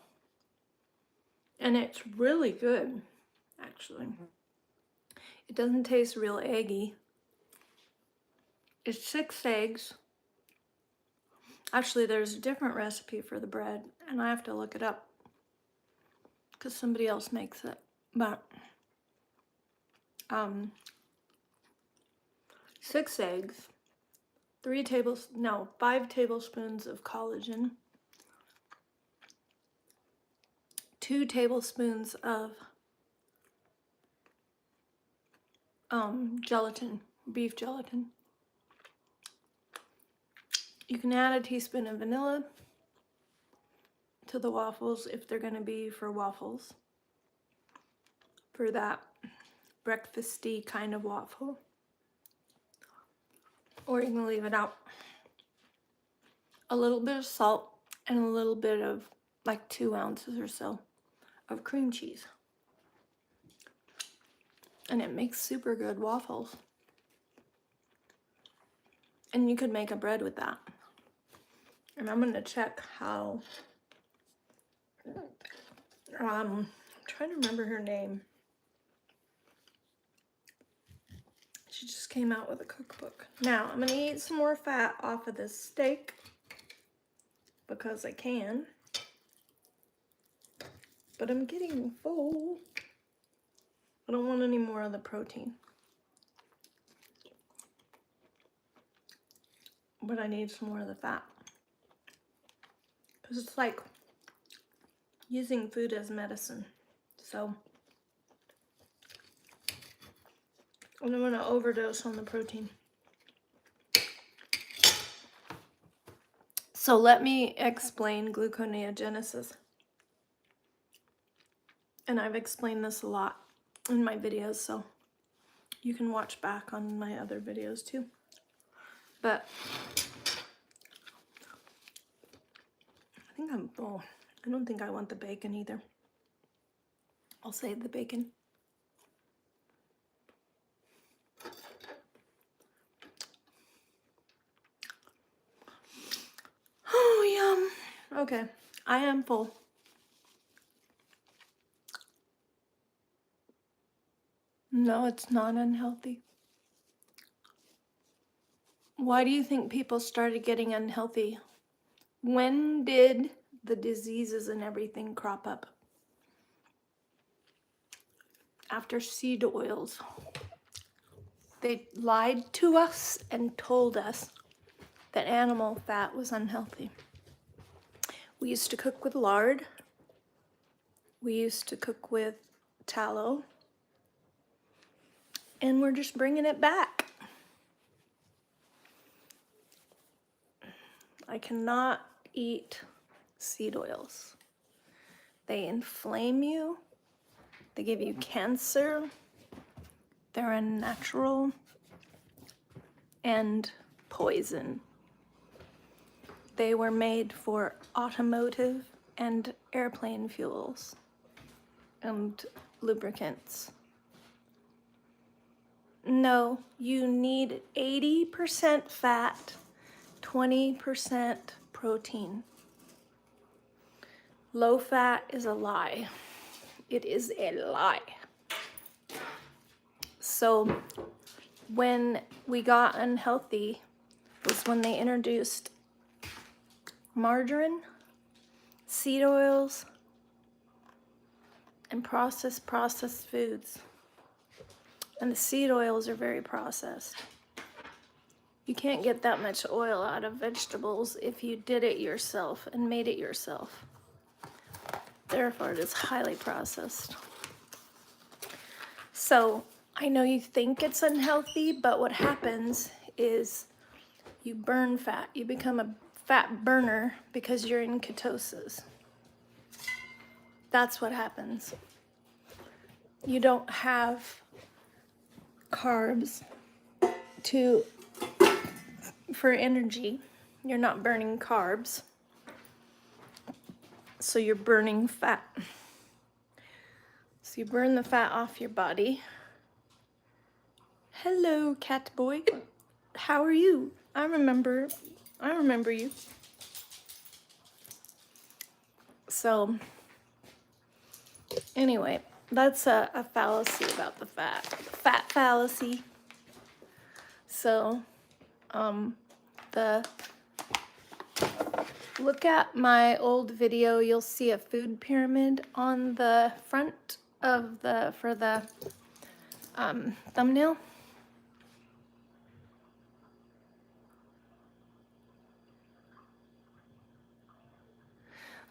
and it's really good, actually. It doesn't taste real eggy. It's 6 eggs. Actually, there's a different recipe for the bread, and I have to look it up because somebody else makes it. But 6 eggs, 5 tablespoons of collagen, 2 tablespoons of gelatin, beef gelatin. You can add a teaspoon of vanilla to the waffles if they're going to be for waffles, for that breakfasty kind of waffle, or you can leave it out. A little bit of salt and a little bit of like 2 ounces or so of cream cheese, and it makes super good waffles. And you could make a bread with that. And I'm gonna check how, I'm trying to remember her name. She just came out with a cookbook. Now, I'm gonna eat some more fat off of this steak because I can. But I'm getting full. I don't want any more of the protein. But I need some more of the fat. Because it's like using food as medicine. So I don't want to overdose on the protein. So let me explain gluconeogenesis. And I've explained this a lot in my videos, so you can watch back on my other videos too. But I think I'm full. I don't think I want the bacon either. I'll save the bacon. Oh, yum. Okay, I am full. No, it's not unhealthy. Why do you think people started getting unhealthy? When did the diseases and everything crop up? After seed oils. They lied to us and told us that animal fat was unhealthy. We used to cook with lard. We used to cook with tallow. And we're just bringing it back. I cannot eat seed oils. They inflame you. They give you cancer. They're unnatural and poison. They were made for automotive and airplane fuels and lubricants. No, you need 80% fat, 20% protein. Low fat is a lie. It is a lie. So when we got unhealthy was when they introduced margarine, seed oils, and processed foods. And the seed oils are very processed. You can't get that much oil out of vegetables if you did it yourself and made it yourself. Therefore, it is highly processed. So I know you think it's unhealthy, but what happens is you burn fat. You become a fat burner because you're in ketosis. That's what happens. You don't have carbs for energy. You're not burning carbs. So you're burning fat. So you burn the fat off your body. Hello, cat boy. How are you? I remember you. So anyway, that's a fallacy about the fat. Fat fallacy. So look at my old video. You'll see a food pyramid on the front of the thumbnail.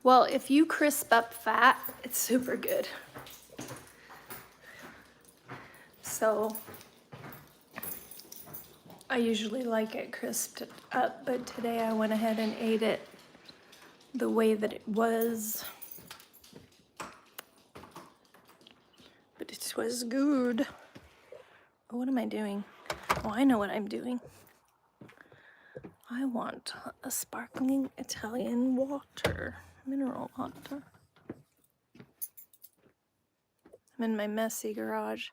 Well, if you crisp up fat, it's super good. So I usually like it crisped up, but today I went ahead and ate it the way that it was. But it was good. Oh, what am I doing? Oh, I know what I'm doing. I want a sparkling Italian water, mineral water. I'm in my messy garage.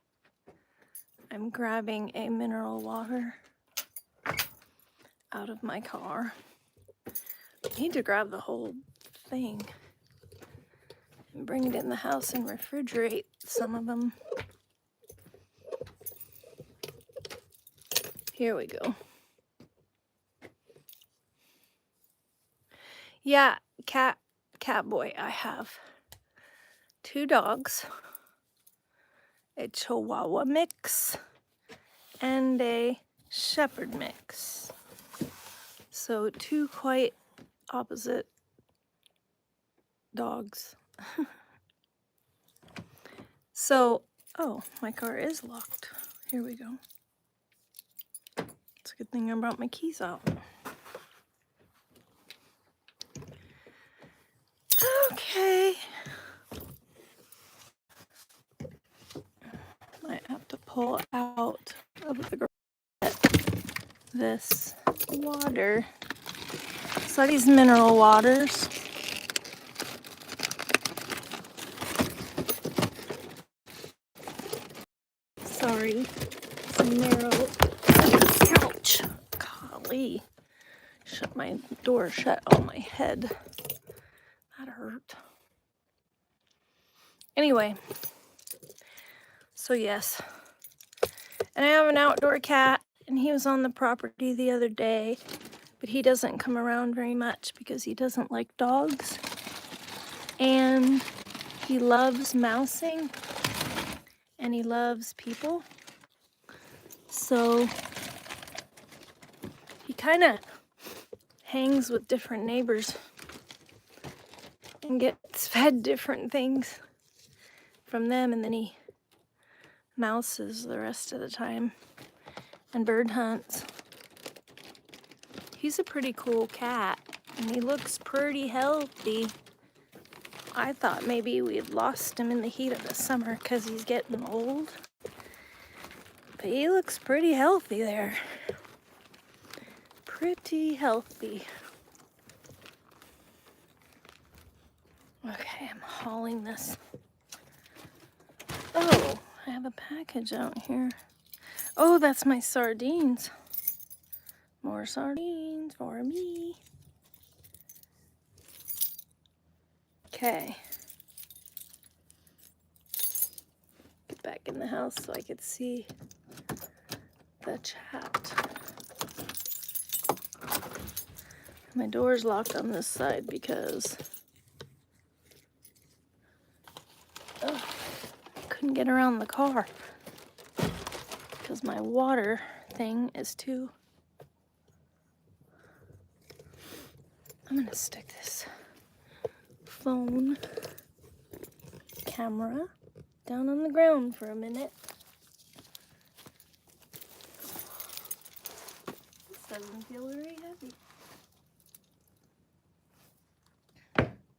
I'm grabbing a mineral water out of my car. I need to grab the whole thing and bring it in the house and refrigerate some of them. Here we go. Yeah, cat boy, I have 2 dogs, a Chihuahua mix, and a Shepherd mix. So 2 quite opposite dogs. So, oh, my car is locked. Here we go. It's a good thing I brought my keys out. Okay. I have to pull out of the garage this water. So these mineral waters. Sorry. Some narrow couch. Golly. Shut my door shut on my head. That hurt. Anyway. So yes. And I have an outdoor cat, and he was on the property the other day, but he doesn't come around very much because he doesn't like dogs. And he loves mousing, and he loves people. So he kind of hangs with different neighbors and gets fed different things from them, and then he mouses the rest of the time and bird hunts. He's a pretty cool cat, and he looks pretty healthy. I thought maybe we had lost him in the heat of the summer because he's getting old. But he looks pretty healthy there. Pretty healthy. Okay, I'm hauling this. Oh, I have a package out here. Oh, that's my sardines. More sardines for me. Okay. Get back in the house so I could see the chat. My door's locked on this side because I couldn't get around the car because my water thing is too. I'm gonna stick this phone camera down on the ground for a minute. This doesn't feel very heavy.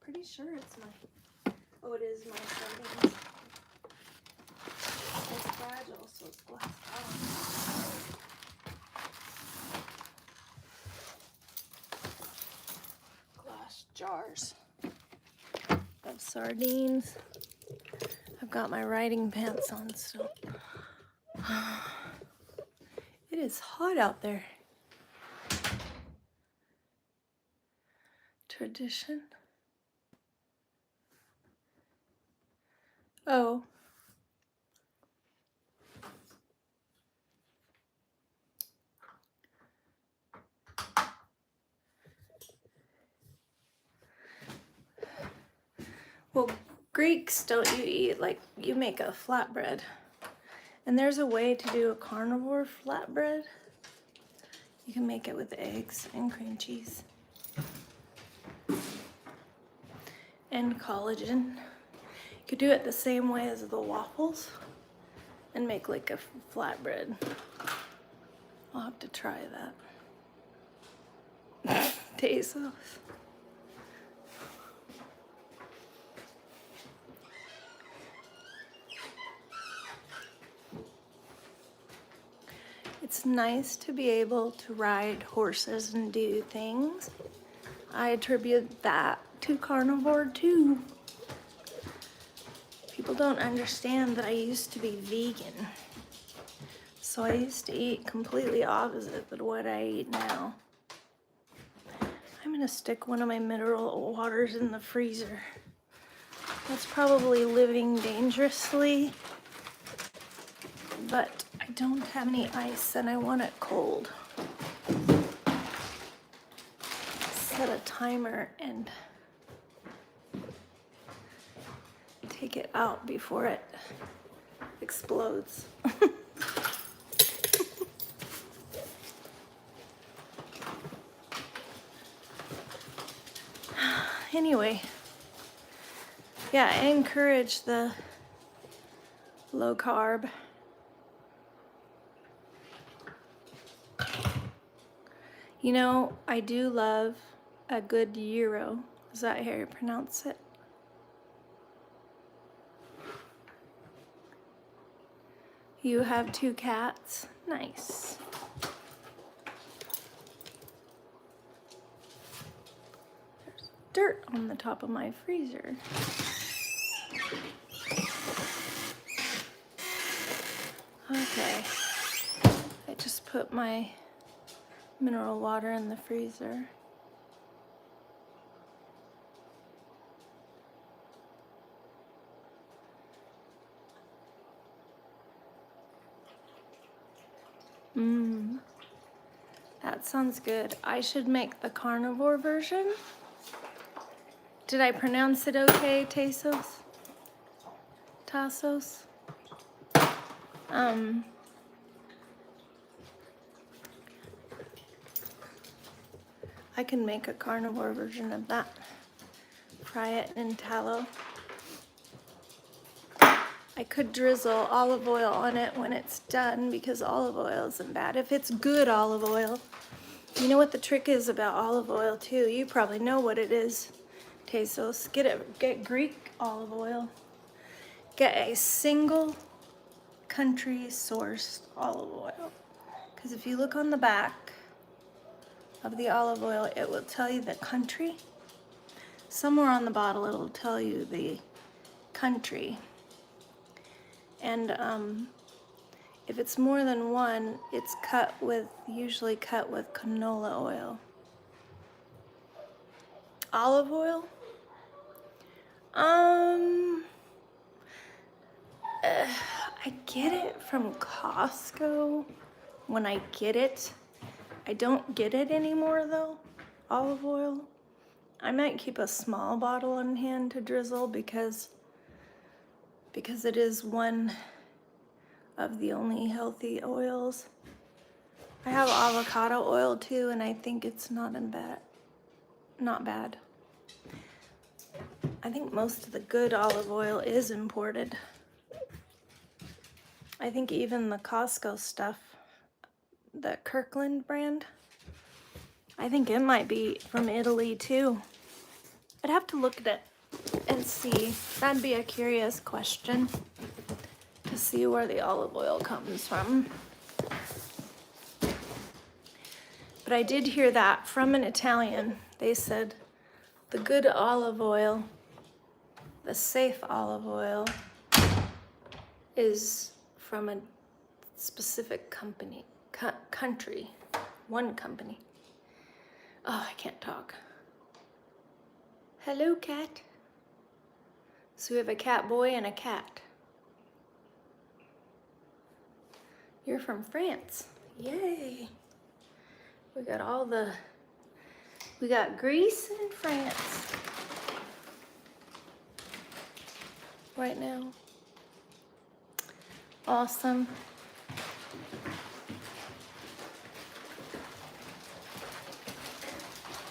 Pretty sure it's my, oh, it is my sardines. It's fragile, so it's glass off. Glass jars of sardines. I've got my riding pants on still. It is hot out there. Tradition. Oh. Well, Greeks don't you eat like you make a flatbread. And there's a way to do a carnivore flatbread. You can make it with eggs and cream cheese. and collagen. You could do it the same way as the waffles and make like a flatbread. I'll have to try that. Tastes. It's nice to be able to ride horses and do things. I attribute that to carnivore too. People don't understand that I used to be vegan. So I used to eat completely opposite than what I eat now. I'm gonna stick one of my mineral waters in the freezer. That's probably living dangerously, but I don't have any ice and I want it cold. Set a timer and take it out before it explodes. Anyway, yeah, I encourage the low carb. You know, I do love a good gyro. Is that how you pronounce it? You have 2 cats? Nice. There's dirt on the top of my freezer. Okay. I just put my mineral water in the freezer. That sounds good. I should make the carnivore version. Did I pronounce it okay, Tasos? Tassos? I can make a carnivore version of that. Fry it in tallow. I could drizzle olive oil on it when it's done because olive oil isn't bad. If it's good olive oil. You know what the trick is about olive oil too? You probably know what it is. Tasos. Get Greek olive oil. Get a single country sourced olive oil. Because if you look on the back of the olive oil, it will tell you the country. Somewhere on the bottle it'll tell you the country. And if it's more than one, it's usually cut with canola oil. Olive oil? I get it from Costco when I get it. I don't get it anymore though, olive oil. I might keep a small bottle on hand to drizzle because it is one of the only healthy oils. I have avocado oil too, and I think it's not bad. I think most of the good olive oil is imported. I think even the Costco stuff, the Kirkland brand, I think it might be from Italy too. I'd have to look at it and see. That'd be a curious question to see where the olive oil comes from. But I did hear that from an Italian. They said the good olive oil, the safe olive oil, is from a specific country, one company. Oh, I can't talk. Hello, cat. So we have a cat boy and a cat. You're from France. Yay. We got Greece and France right now. Awesome.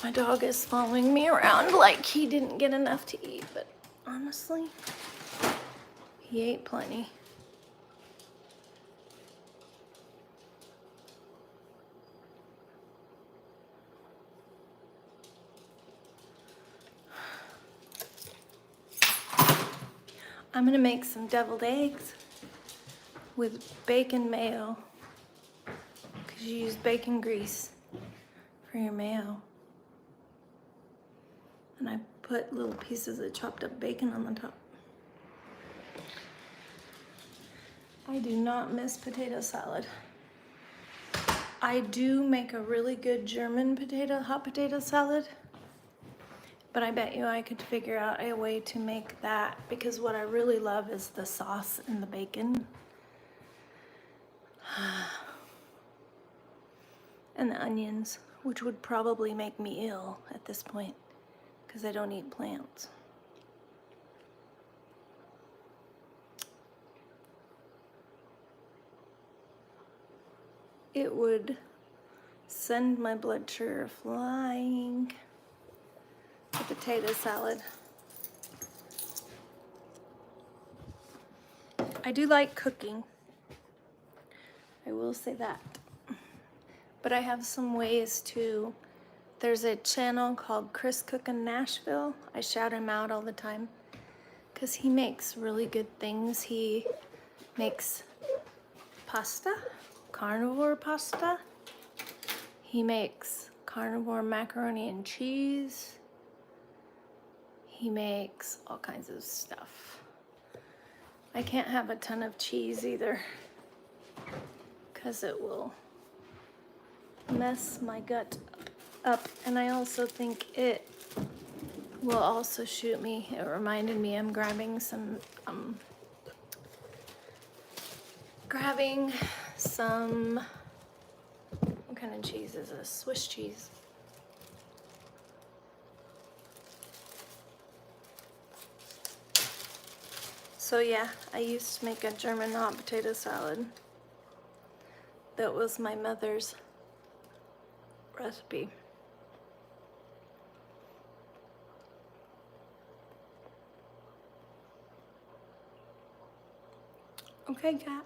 My dog is following me around like he didn't get enough to eat, but honestly, he ate plenty. I'm gonna make some deviled eggs with bacon mayo, because you use bacon grease for your mayo. And I put little pieces of chopped up bacon on the top. I do not miss potato salad. I do make a really good German hot potato salad, but I bet you I could figure out a way to make that, because what I really love is the sauce and the bacon. And the onions, which would probably make me ill at this point, because I don't eat plants. It would send my blood sugar flying. The potato salad. I do like cooking. I will say that. But I have some ways to. There's a channel called Chris Cookin' Nashville. I shout him out all the time because he makes really good things. He makes pasta, carnivore pasta. He makes carnivore macaroni and cheese. He makes all kinds of stuff. I can't have a ton of cheese either, because it will mess my gut up. And I also think it will also shoot me. It reminded me I'm grabbing some what kind of cheese is this? Swiss cheese. So yeah, I used to make a German hot potato salad. That was my mother's recipe. Okay, cat.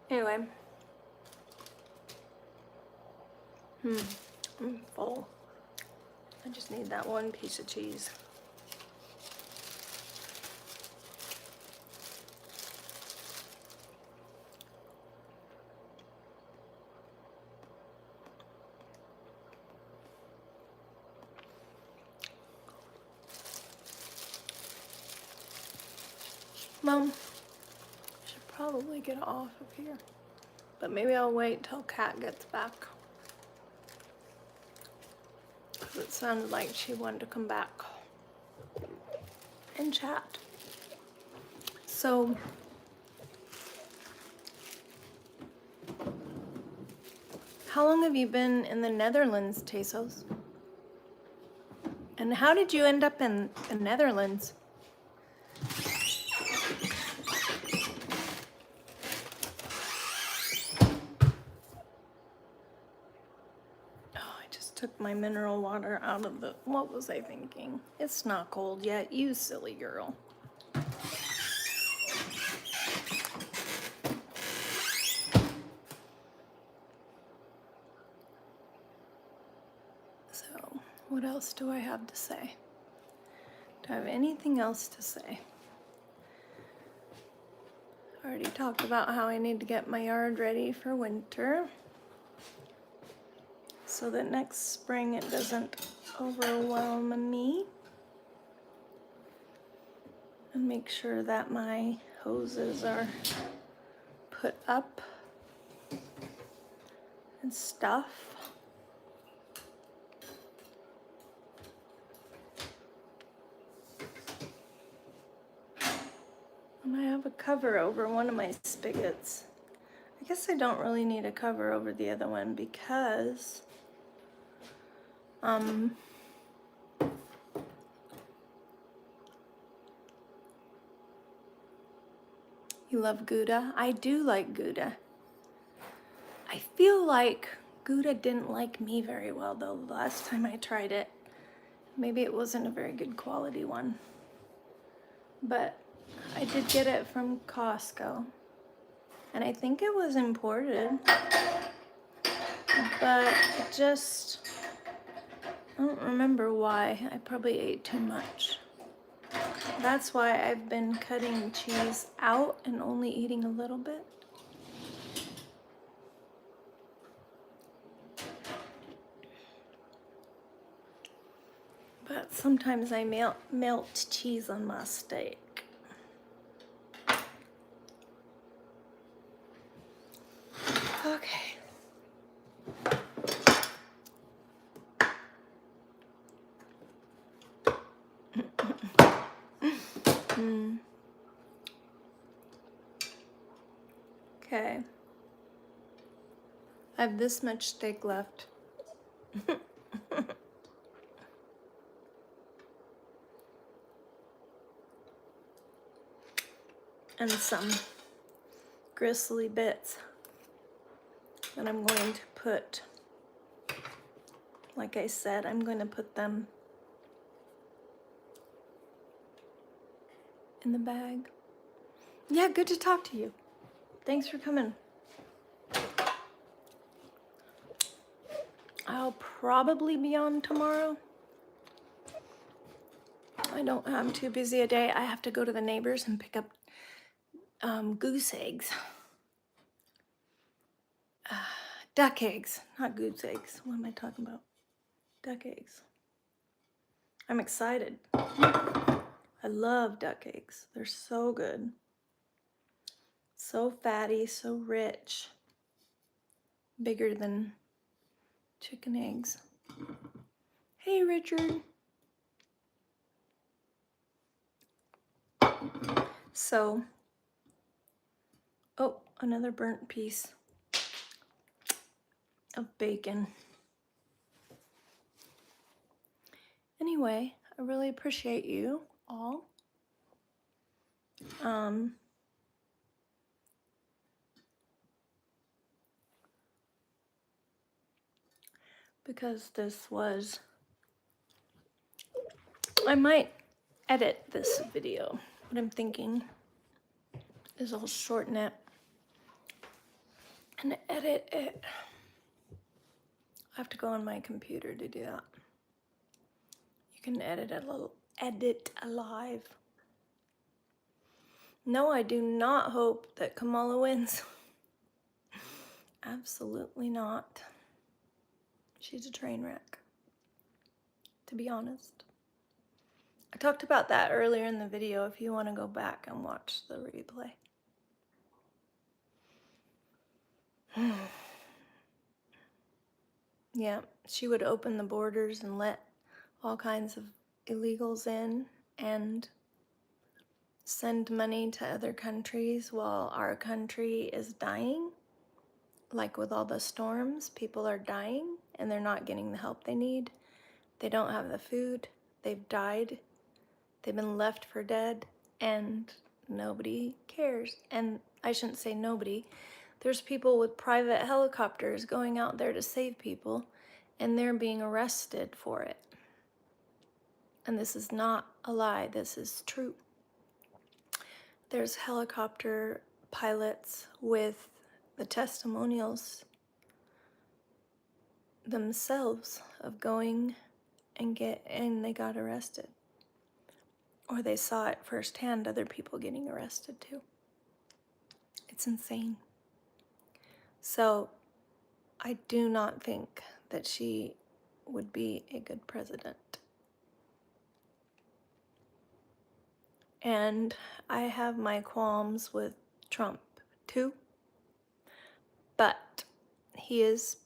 Anyway. I'm full. I just need that one piece of cheese. Well, I should probably get off of here, but maybe I'll wait till Kat gets back, because it sounded like she wanted to come back and chat. So, how long have you been in the Netherlands, Tesos? And how did you end up in the Netherlands? Took my mineral water out of the, what was I thinking? It's not cold yet, you silly girl. So, what else do I have to say? Do I have anything else to say? I already talked about how I need to get my yard ready for winter, so that next spring it doesn't overwhelm me. And make sure that my hoses are put up and stuff. And I have a cover over one of my spigots. I guess I don't really need a cover over the other one because you love Gouda? I do like Gouda. I feel like Gouda didn't like me very well though the last time I tried it. Maybe it wasn't a very good quality one. But I did get it from Costco. And I think it was imported. But just, I don't remember why. I probably ate too much. That's why I've been cutting cheese out and only eating a little bit. But sometimes I melt cheese on my steak. Okay. Okay. I have this much steak left. And some gristly bits that I'm going to put, like I said, I'm going to put them in the bag. Yeah, good to talk to you. Thanks for coming. I'll probably be on tomorrow. I don't have too busy a day. I have to go to the neighbors and pick up goose eggs. Duck eggs, not goose eggs. What am I talking about? Duck eggs. I'm excited. I love duck eggs. They're so good. So fatty, so rich. Bigger than chicken eggs. Hey, Richard. So, oh, another burnt piece of bacon. Anyway, I really appreciate you all. Because this was, I might edit this video. What I'm thinking is I'll shorten it and edit it. I have to go on my computer to do that. You can edit alive. No, I do not hope that Kamala wins. Absolutely not. She's a train wreck, to be honest. I talked about that earlier in the video if you want to go back and watch the replay. Yeah, she would open the borders and let all kinds of illegals in and send money to other countries while our country is dying. Like with all the storms, people are dying and they're not getting the help they need. They don't have the food. They've died. They've been left for dead and nobody cares. And I shouldn't say nobody. There's people with private helicopters going out there to save people and they're being arrested for it. And this is not a lie, this is true. There's helicopter pilots with the testimonials themselves of going and they got arrested. Or they saw it firsthand, other people getting arrested too. It's insane. So I do not think that she would be a good president. And I have my qualms with Trump too, but he is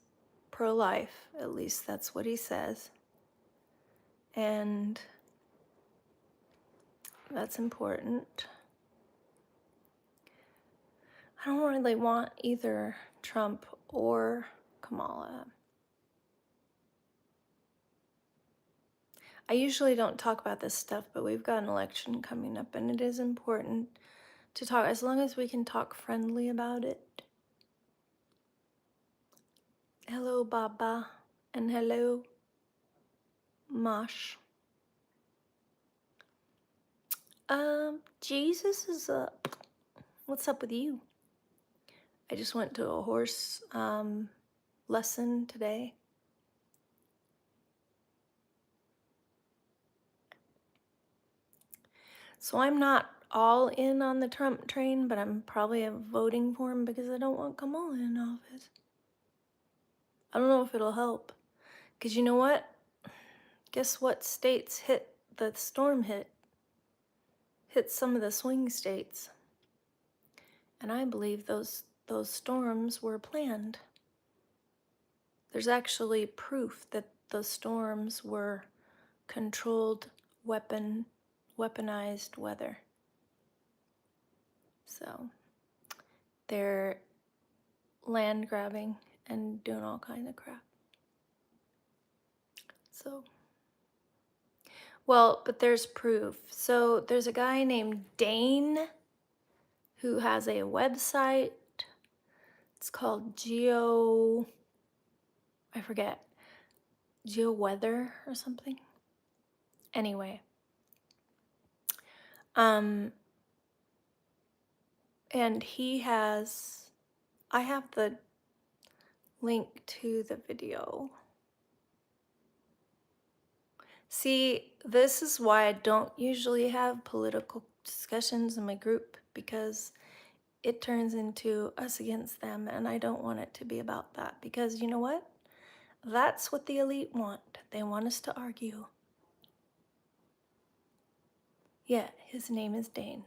pro-life, at least that's what he says. And that's important. I don't really want either Trump or Kamala. I usually don't talk about this stuff, but we've got an election coming up and it is important to talk, as long as we can talk friendly about it. Hello, Baba. And hello, Mosh. Jesus is up. What's up with you? I just went to a horse lesson today. So I'm not all in on the Trump train, but I'm probably voting for him because I don't want Kamala in office. I don't know if it'll help. Because you know what? Guess what states the storm hit? Hit some of the swing states. And I believe those storms were planned. There's actually proof that the storms were controlled weaponized weather. So they're land grabbing and doing all kind of crap. So, well, but there's proof. So there's a guy named Dane who has a website. It's called GeoWeather or something. Anyway, and I have the link to the video. See, this is why I don't usually have political discussions in my group, because it turns into us against them, and I don't want it to be about that, because you know what? That's what the elite want. They want us to argue. Yeah, his name is Dane.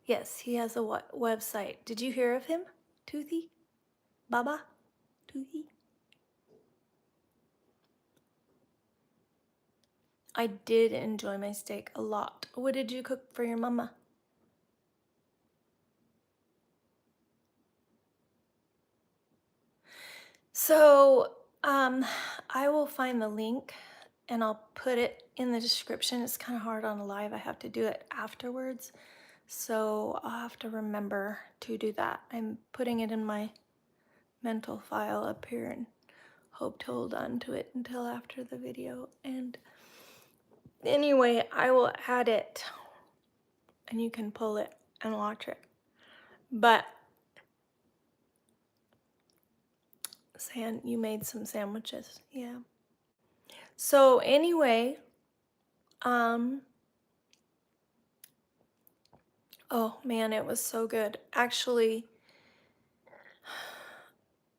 Yes, he has a website. Did you hear of him? Toothy? Baba? Toothy? I did enjoy my steak a lot. What did you cook for your mama? So, I will find the link and I'll put it in the description. It's kind of hard on a live. I have to do it afterwards. So I'll have to remember to do that. I'm putting it in my mental file up here and hope to hold on to it until after the video. And anyway, I will add it and you can pull it and watch it. But you made some sandwiches, yeah. So anyway, oh man, it was so good. Actually,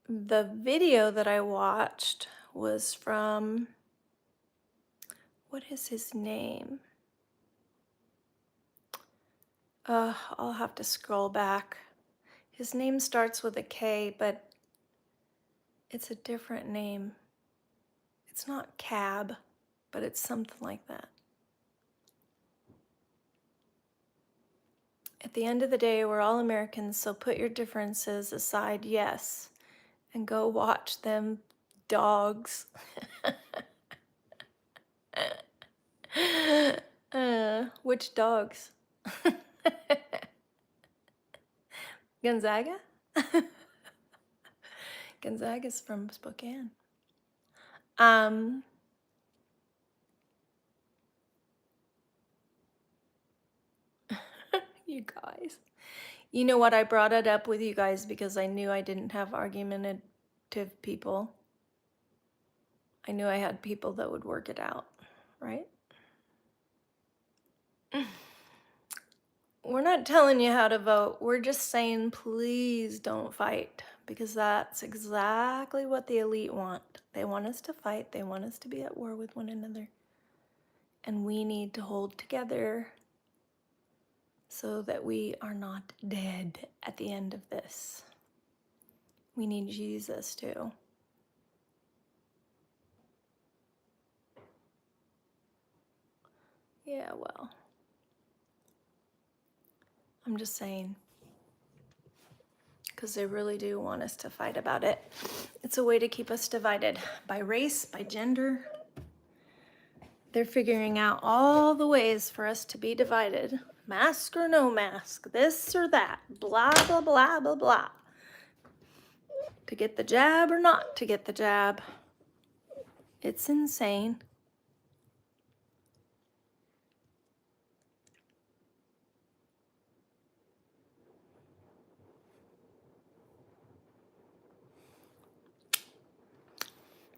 the video that I watched was from, what is his name? I'll have to scroll back. His name starts with a K, but it's a different name. It's not Cab, but it's something like that. At the end of the day, we're all Americans, so put your differences aside, yes, and go watch them dogs. Which dogs? Gonzaga? Gonzaga's from Spokane. You guys. You know what? I brought it up with you guys because I knew I didn't have argumentative people. I knew I had people that would work it out, right? We're not telling you how to vote. We're just saying, please don't fight, because that's exactly what the elite want. They want us to fight. They want us to be at war with one another. And we need to hold together so that we are not dead at the end of this. We need Jesus too. Yeah, well, I'm just saying, because they really do want us to fight about it. It's a way to keep us divided by race, by gender. They're figuring out all the ways for us to be divided. Mask or no mask, this or that, blah, blah, blah, blah, blah. to get the jab or not to get the jab. It's insane.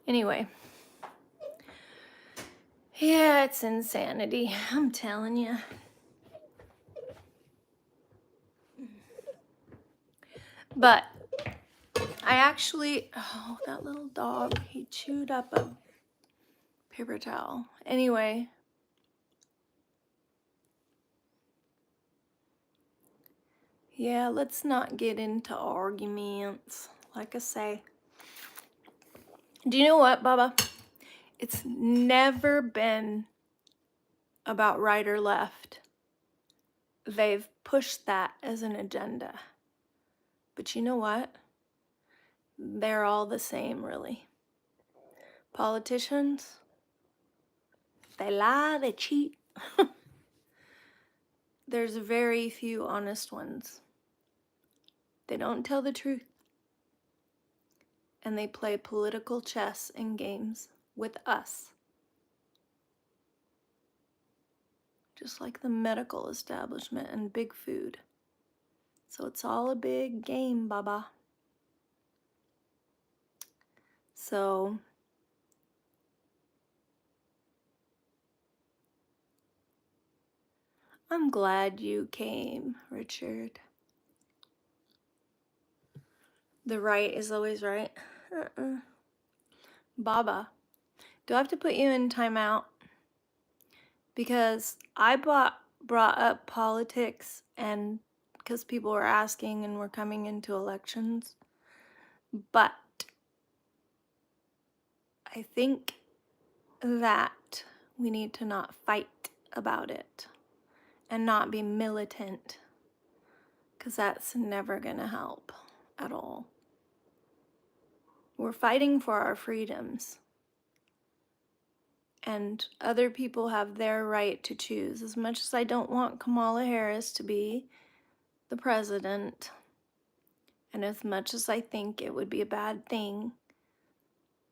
Anyway. Yeah, it's insanity. I'm telling you. But I actually, oh, that little dog, he chewed up a paper towel. Anyway. Yeah, let's not get into arguments. Like I say. Do you know what, Baba? It's never been about right or left. They've pushed that as an agenda. But you know what? They're all the same, really. Politicians, they lie, they cheat. There's very few honest ones. They don't tell the truth. And they play political chess and games with us. Just like the medical establishment and big food. So it's all a big game, Baba. So I'm glad you came, Richard. The right is always right. Baba, do I have to put you in timeout? Because I brought up politics and because people were asking and we're coming into elections. But I think that we need to not fight about it and not be militant, because that's never going to help at all. We're fighting for our freedoms, and other people have their right to choose. As much as I don't want Kamala Harris to be the president, and as much as I think it would be a bad thing,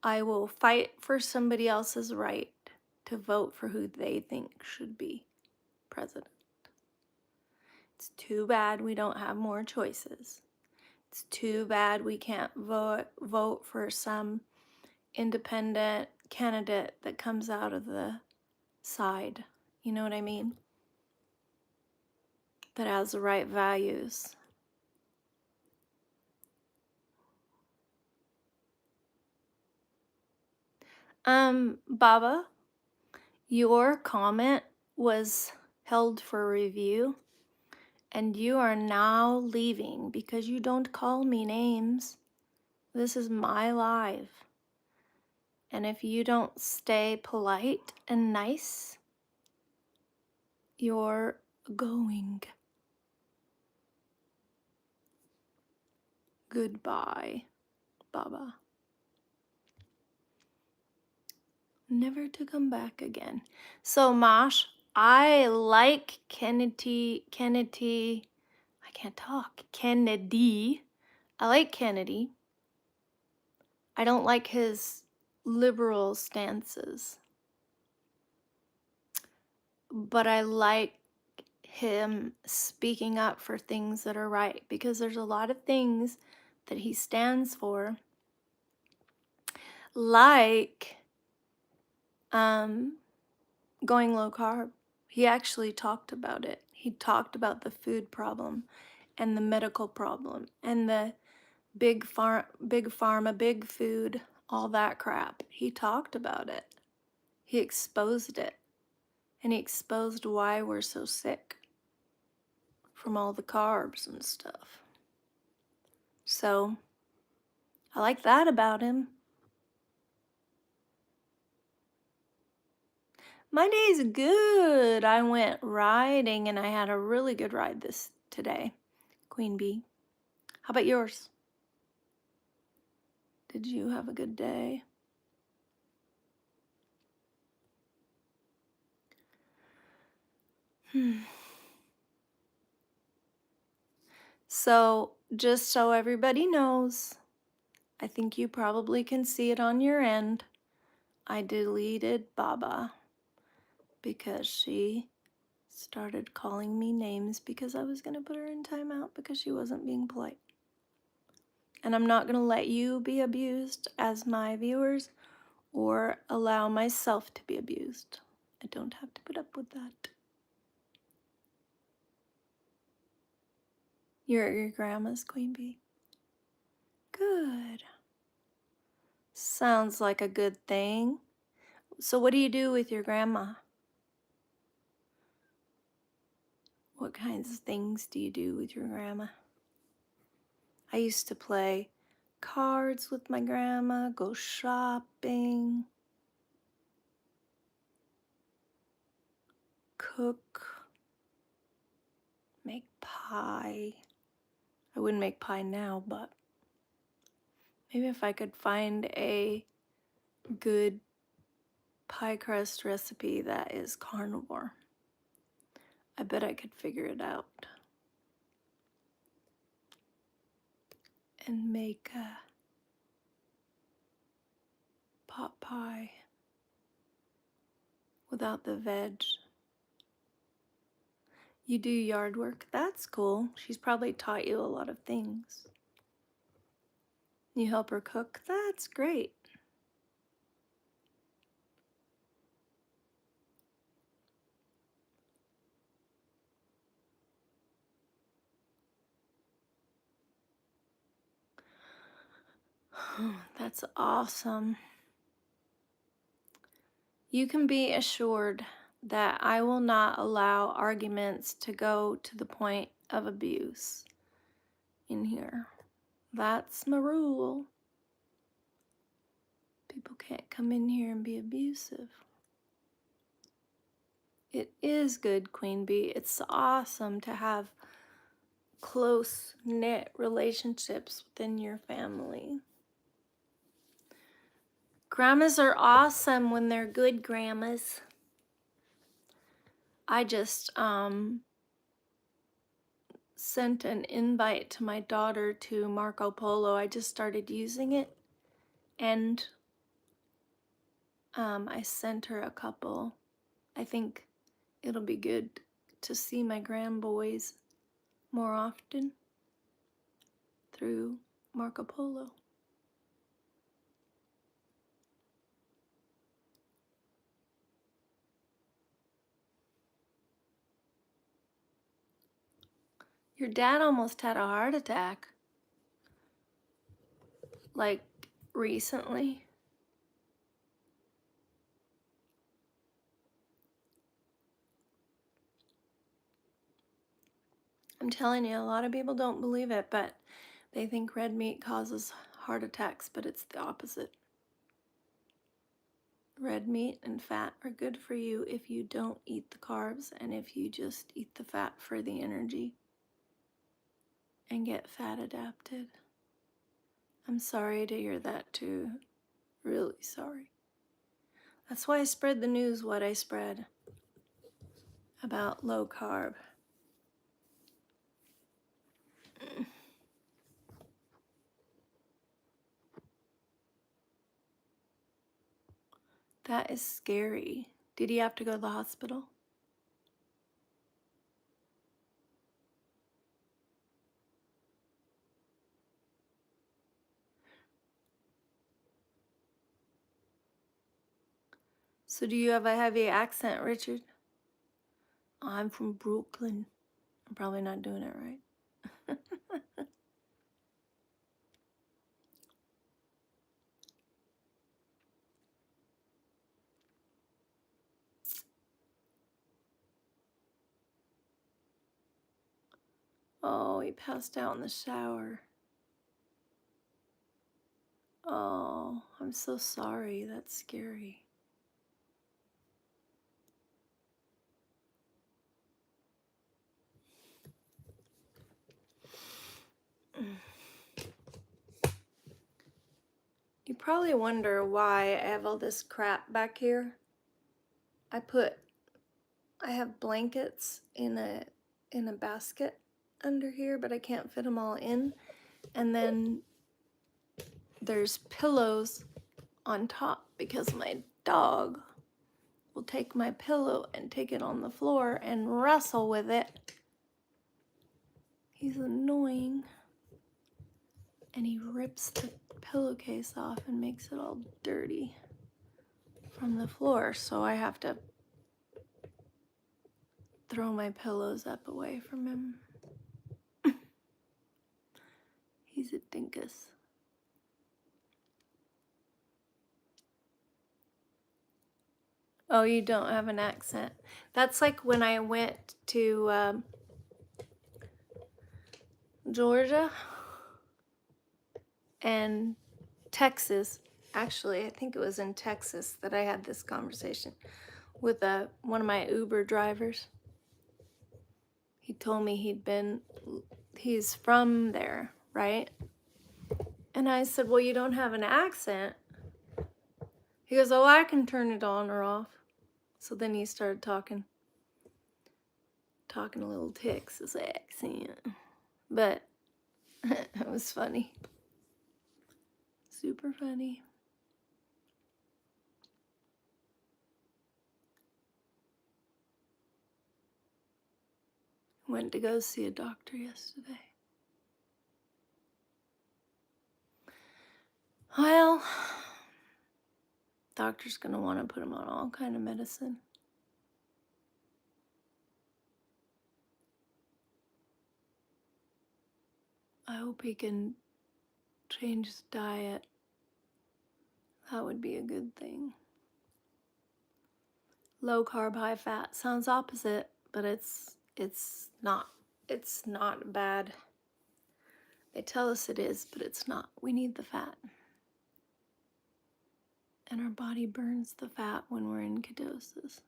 I will fight for somebody else's right to vote for who they think should be president. It's too bad we don't have more choices. It's too bad we can't vote for some independent candidate that comes out of the side. You know what I mean? That has the right values. Baba, your comment was held for review. And you are now leaving because you don't call me names. This is my live. And if you don't stay polite and nice, you're going. Goodbye, Baba. Never to come back again. So, Mosh, I like Kennedy. I can't talk. Kennedy. I like Kennedy. I don't like his liberal stances. But I like him speaking up for things that are right, because there's a lot of things that he stands for, like going low carb. He actually talked about it. He talked about the food problem and the medical problem and the big pharma, big food, all that crap. He talked about it. He exposed it. And he exposed why we're so sick from all the carbs and stuff. So I like that about him. My day's good. I went riding and I had a really good ride today, Queen Bee. How about yours? Did you have a good day? So, just so everybody knows, I think you probably can see it on your end. I deleted Baba because she started calling me names because I was going to put her in timeout because she wasn't being polite. And I'm not going to let you be abused as my viewers or allow myself to be abused. I don't have to put up with that. You're at your grandma's, Queen Bee. Good. Sounds like a good thing. So what do you do with your grandma? What kinds of things do you do with your grandma? I used to play cards with my grandma, go shopping, cook, make pie. I wouldn't make pie now, but maybe if I could find a good pie crust recipe that is carnivore, I bet I could figure it out and make a pot pie without the veg. You do yard work? That's cool. She's probably taught you a lot of things. You help her cook? That's great. That's awesome. You can be assured that I will not allow arguments to go to the point of abuse in here. That's my rule. People can't come in here and be abusive. It is good, Queen Bee. It's awesome to have close-knit relationships within your family. Grandmas are awesome when they're good grandmas. I just sent an invite to my daughter to Marco Polo. I just started using it, and I sent her a couple. I think it'll be good to see my grandboys more often through Marco Polo. Your dad almost had a heart attack, like recently. I'm telling you, a lot of people don't believe it, but they think red meat causes heart attacks, but it's the opposite. Red meat and fat are good for you if you don't eat the carbs and if you just eat the fat for the energy and get fat adapted. I'm sorry to hear that too. Really sorry. That's why I spread the news what I spread about low carb. That is scary. Did he have to go to the hospital? So do you have a heavy accent, Richard? I'm from Brooklyn. I'm probably not doing it right. Oh, he passed out in the shower. Oh, I'm so sorry. That's scary. You probably wonder why I have all this crap back here. I have blankets in a basket under here, but I can't fit them all in. And then there's pillows on top because my dog will take my pillow and take it on the floor and wrestle with it. He's annoying. And he rips the pillowcase off and makes it all dirty from the floor. So I have to throw my pillows up away from him. He's a dinkus. Oh, you don't have an accent. That's like when I went to Georgia and Texas. Actually, I think it was in Texas that I had this conversation with one of my Uber drivers. He told me he's from there, right? And I said, well, you don't have an accent. He goes, oh, I can turn it on or off. So then he started talking a little Texas accent. But it was funny. Super funny. Went to go see a doctor yesterday. Well, doctor's gonna want to put him on all kind of medicine. I hope he can change his diet. That would be a good thing. Low carb, high fat sounds opposite, but it's not. It's not bad. They tell us it is, but it's not. We need the fat. And our body burns the fat when we're in ketosis.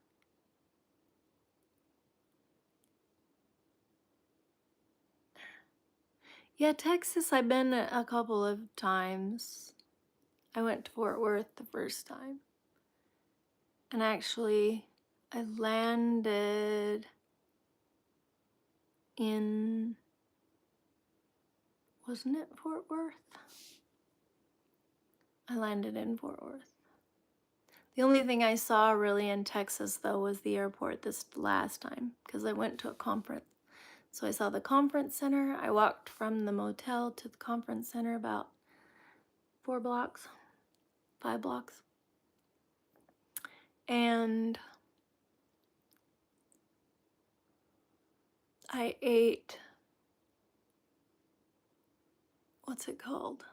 Yeah, Texas, I've been a couple of times. I went to Fort Worth the first time. And actually, I landed in, wasn't it Fort Worth? I landed in Fort Worth. The only thing I saw really in Texas, though, was the airport this last time, because I went to a conference. So I saw the conference center. I walked from the motel to the conference center about 5 blocks. And I ate, what's it called?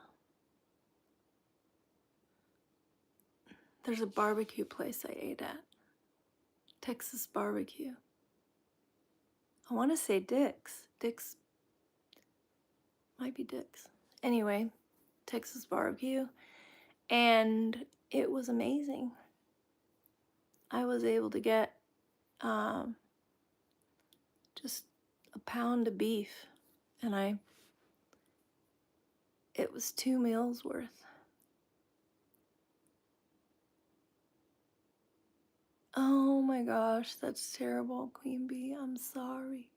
There's a barbecue place I ate at. Texas barbecue. I want to say Dick's. Dick's. Might be Dick's. Anyway, Texas barbecue. And it was amazing. I was able to get just a pound of beef. And it was 2 meals worth. Oh my gosh, that's terrible, Queen Bee. I'm sorry.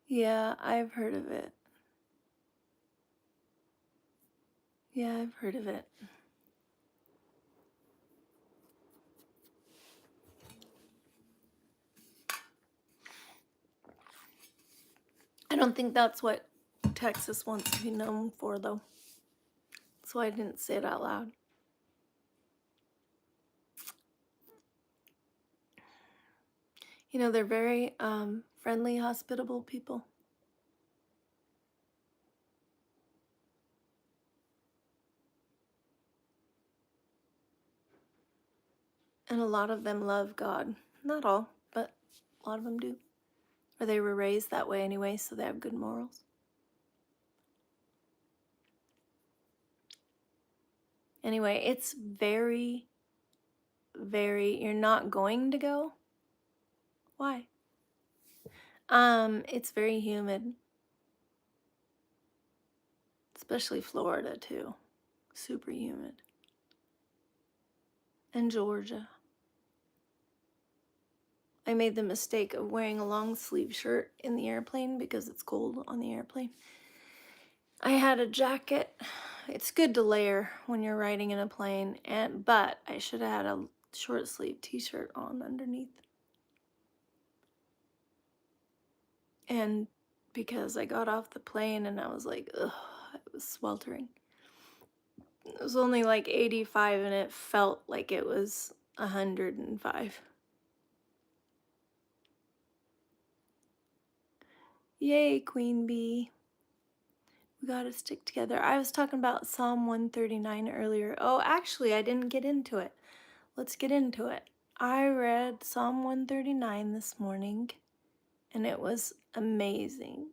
Yeah, I've heard of it. Yeah, I've heard of it. I don't think that's what Texas wants to be known for, though. That's why I didn't say it out loud. You know, they're very friendly, hospitable people. And a lot of them love God. Not all, but a lot of them do. Or they were raised that way anyway, so they have good morals. Anyway, it's very, you're not going to go? Why? It's very humid. Especially Florida, too. Super humid. And Georgia. I made the mistake of wearing a long sleeve shirt in the airplane because it's cold on the airplane. I had a jacket. It's good to layer when you're riding in a plane, but I should have had a short sleeve t-shirt on underneath. And because I got off the plane and I was like, ugh, it was sweltering. It was only like 85 and it felt like it was 105. Yay, Queen Bee. We gotta stick together. I was talking about Psalm 139 earlier. Oh, actually, I didn't get into it. Let's get into it. I read Psalm 139 this morning, and it was amazing.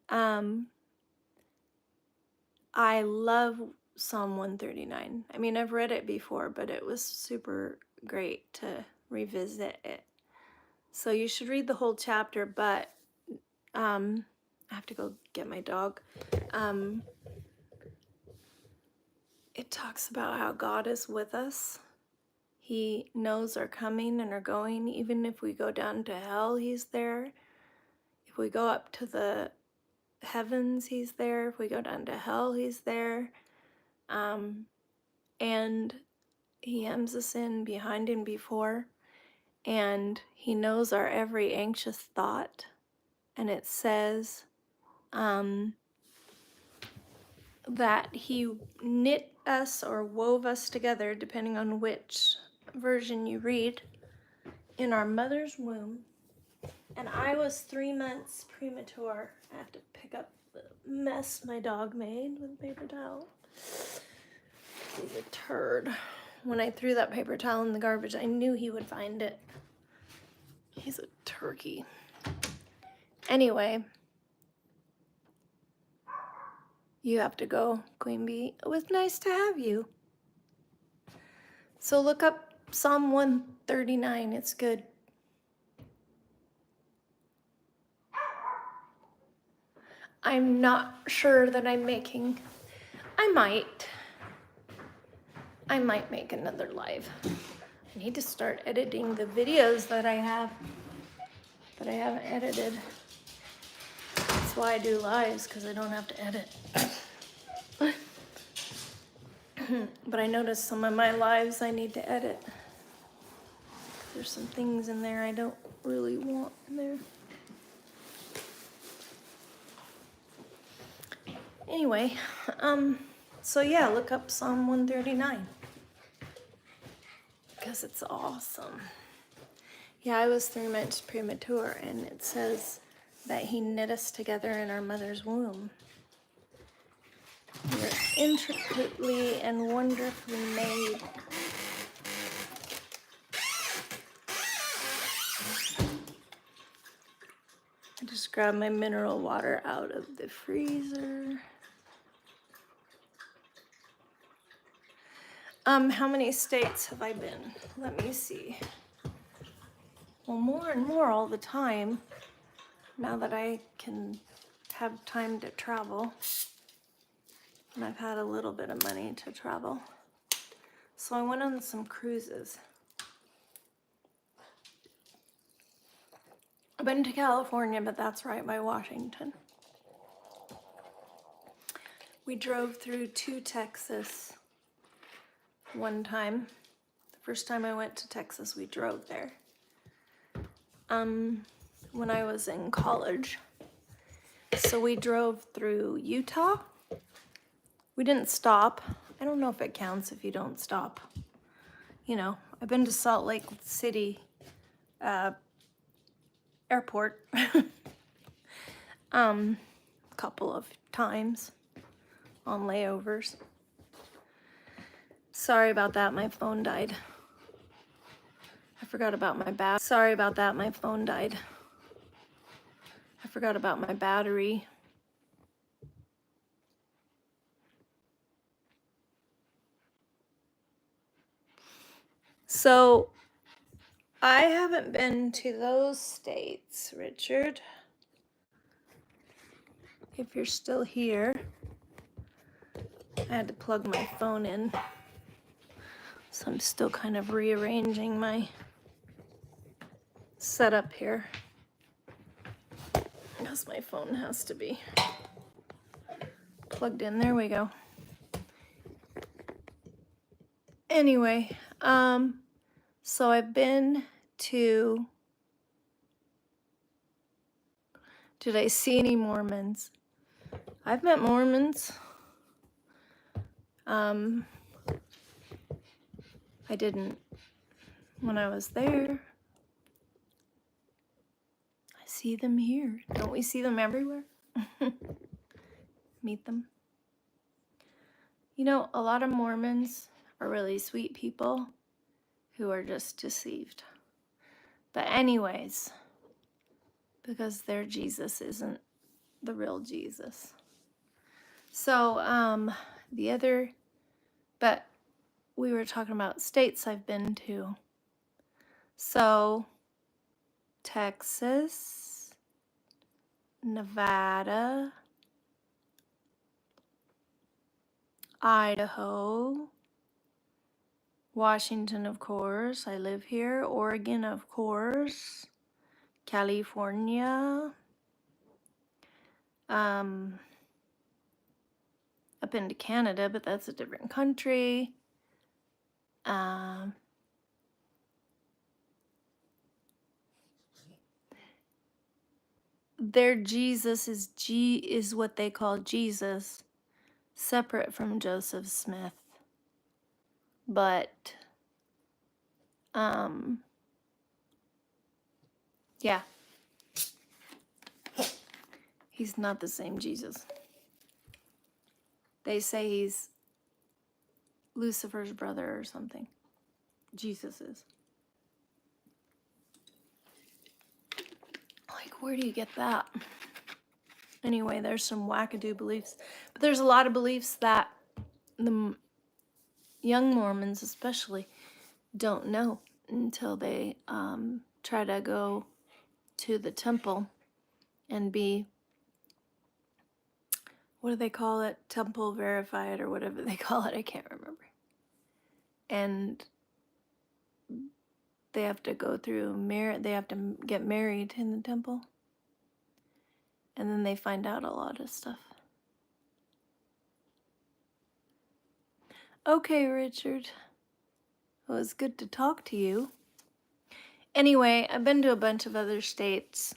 I love Psalm 139. I mean, I've read it before, but it was super great to revisit it. So you should read the whole chapter, but I have to go get my dog. It talks about how God is with us. He knows our coming and our going. Even if we go down to hell, he's there. If we go up to the heavens, he's there. If we go down to hell, he's there. And he hems us in behind and before. And he knows our every anxious thought. And it says that he knit us or wove us together, depending on which version you read, in our mother's womb. And I was 3 months premature. I have to pick up the mess my dog made with a paper towel. He's a turd. When I threw that paper towel in the garbage, I knew he would find it. He's a turkey. Anyway, you have to go, Queen Bee. It was nice to have you. So look up Psalm 139. It's good. I'm not sure that I'm making... I might make another live. I need to start editing the videos that I have that I haven't edited. That's why I do lives, because I don't have to edit. But I noticed some of my lives I need to edit. There's some things in there I don't really want in there. Anyway, so yeah, look up Psalm 139. Because it's awesome. Yeah, I was 3 months premature, and it says that he knit us together in our mother's womb. We're intricately and wonderfully made. I just grabbed my mineral water out of the freezer. How many states have I been? Let me see. Well, more and more all the time, now that I can have time to travel. And I've had a little bit of money to travel. So I went on some cruises. I've been to California, but that's right by Washington. We drove through to Texas one time. The first time I went to Texas, we drove there. When I was in college. So we drove through Utah. We didn't stop. I don't know if it counts if you don't stop. You know, I've been to Salt Lake City airport a couple of times on layovers. Sorry about that, my phone died. I forgot about my battery. Sorry about that, my phone died. I forgot about my battery. So, I haven't been to those states, Richard. If you're still here, I had to plug my phone in. So I'm still kind of rearranging my set up here. Because my phone has to be plugged in. There we go. Anyway, so I've been to, did I see any Mormons? I've met Mormons. I didn't when I was there. I see them here. Don't we see them everywhere? Meet them. You know, a lot of Mormons are really sweet people who are just deceived. But anyways, because their Jesus isn't the real Jesus. So, but we were talking about states I've been to. So, Texas, Nevada, Idaho, Washington, of course. I live here. Oregon, of course. California. Up into Canada, but that's a different country. Their Jesus is what they call Jesus, separate from Joseph Smith. But yeah. He's not the same Jesus. They say he's Lucifer's brother or something. Jesus is. Like, where do you get that? Anyway, there's some wackadoo beliefs. But there's a lot of beliefs that the young Mormons especially don't know until they try to go to the temple and be, what do they call it? Temple verified or whatever they call it. I can't remember. And they have to go through they have to get married in the temple. And then they find out a lot of stuff. Okay, Richard. It was good to talk to you. Anyway, I've been to a bunch of other states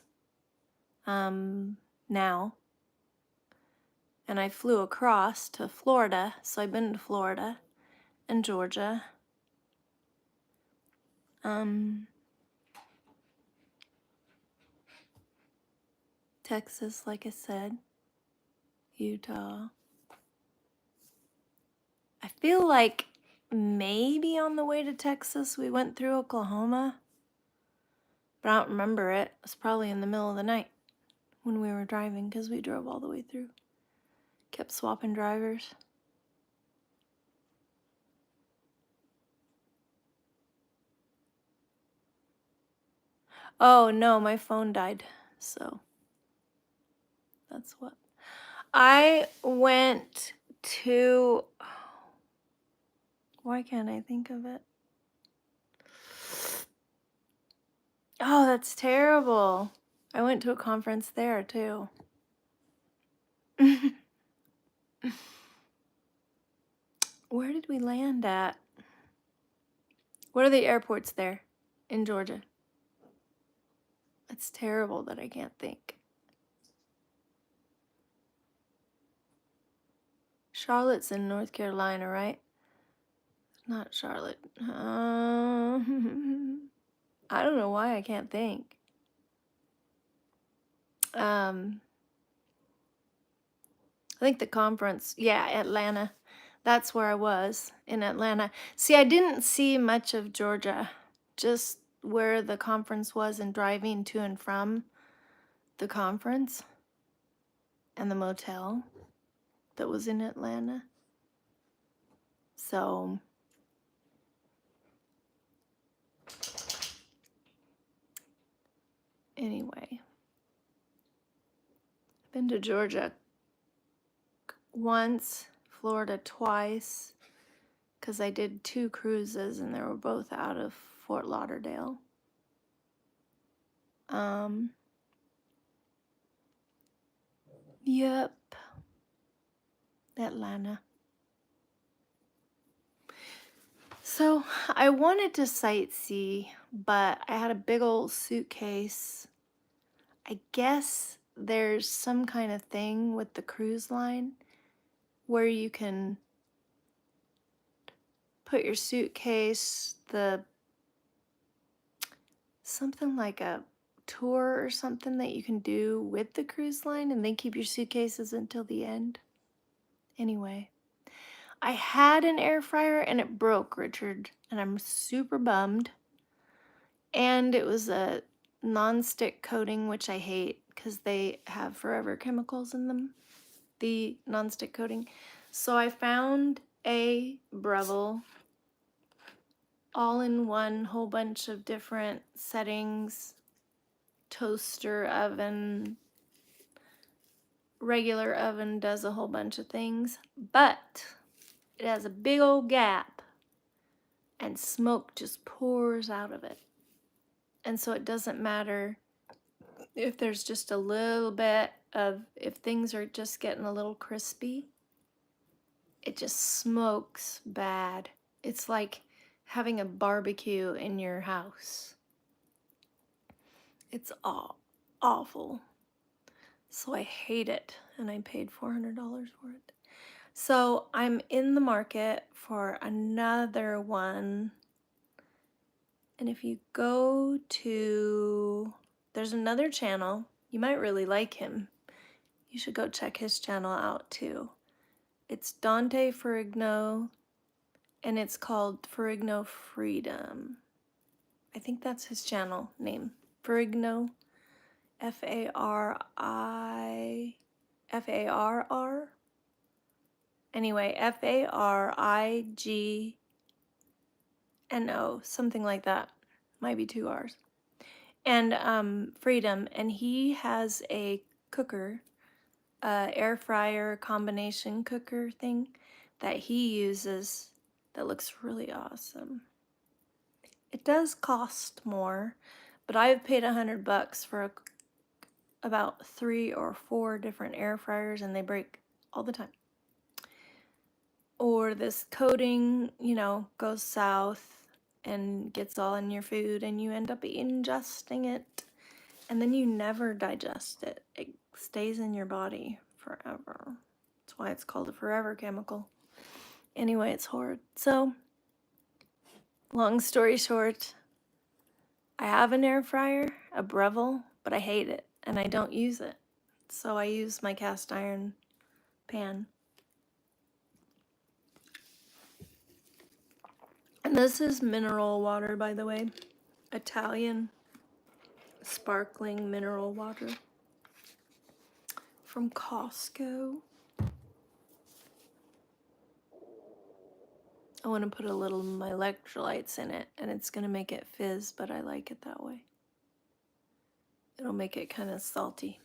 now. And I flew across to Florida. So I've been to Florida and Georgia. Texas, like I said. Utah. I feel like maybe on the way to Texas we went through Oklahoma. But I don't remember it. It was probably in the middle of the night when we were driving because we drove all the way through. Kept swapping drivers. Oh no, my phone died. So that's what. I went to. Why can't I think of it? Oh, that's terrible. I went to a conference there too. Where did we land at? What are the airports there in Georgia? It's terrible that I can't think. Charlotte's in North Carolina, right? Not Charlotte. I don't know why I can't think. I think the conference, yeah, Atlanta. That's where I was, in Atlanta. See, I didn't see much of Georgia, just where the conference was and driving to and from the conference and the motel that was in Atlanta. So, anyway, I've been to Georgia once, Florida twice, because I did 2 cruises and they were both out of Fort Lauderdale. Yep. Atlanta. So I wanted to sightsee, but I had a big old suitcase. I guess there's some kind of thing with the cruise line where you can put your suitcase, something like a tour or something that you can do with the cruise line and then keep your suitcases until the end. Anyway, I had an air fryer and it broke, Richard, and I'm super bummed. And it was a non-stick coating, which I hate because they have forever chemicals in them, the non-stick coating. So I found a Breville all in one, whole bunch of different settings, toaster oven, regular oven, does a whole bunch of things, but it has a big old gap and smoke just pours out of it. And so it doesn't matter if there's just a little bit of, if things are just getting a little crispy, it just smokes bad. It's like having a barbecue in your house. It's awful. So I hate it, and I paid $400 for it. So I'm in the market for another one. And if you go to, there's another channel, you might really like him. You should go check his channel out too. It's Dante Ferrigno, and it's called Ferrigno Freedom. I think that's his channel name. Ferrigno, Farrr. Anyway, Farigno, something like that. Might be 2 R's. And Freedom, and he has a cooker, air fryer combination cooker thing that he uses that looks really awesome. It does cost more, but I've paid $100 for about 3 or 4 different air fryers, and they break all the time. Or this coating, goes south and gets all in your food, and you end up ingesting it, and then you never digest it. It stays in your body forever. That's why it's called a forever chemical. Anyway, it's horrid. So, long story short, I have an air fryer, a Breville, but I hate it, and I don't use it. So I use my cast iron pan. And this is mineral water, by the way. Italian sparkling mineral water from Costco. I want to put a little of my electrolytes in it, and it's going to make it fizz, but I like it that way. It'll make it kind of salty.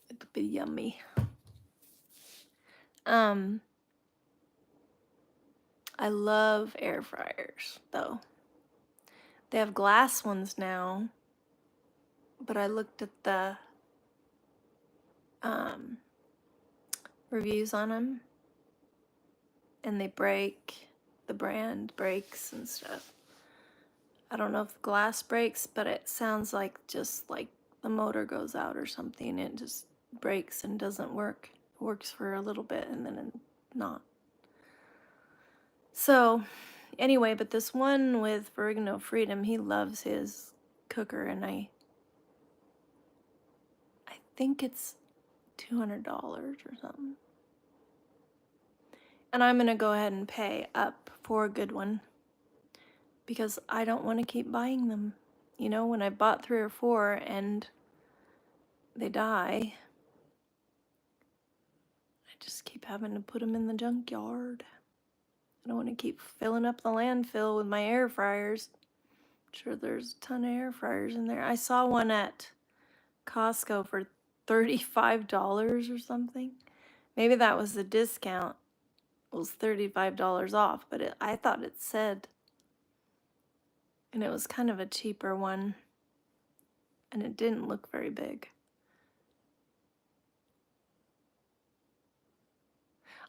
It'll be yummy. I love air fryers, though. They have glass ones now, but I looked at the reviews on them, and they break. The brand breaks and stuff. I don't know if the glass breaks, but it sounds like just like the motor goes out or something. It just breaks and doesn't work. It works for a little bit and then not. So anyway, but this one with Ferrigno Freedom, he loves his cooker, and I think it's $200 or something. And I'm gonna go ahead and pay up for a good one because I don't want to keep buying them. When I bought 3 or 4 and they die, I just keep having to put them in the junkyard. I don't want to keep filling up the landfill with my air fryers. I'm sure there's a ton of air fryers in there. I saw one at Costco for $35 or something. Maybe that was the discount. It was $35 off, but I thought it said And it was kind of a cheaper one. And it didn't look very big.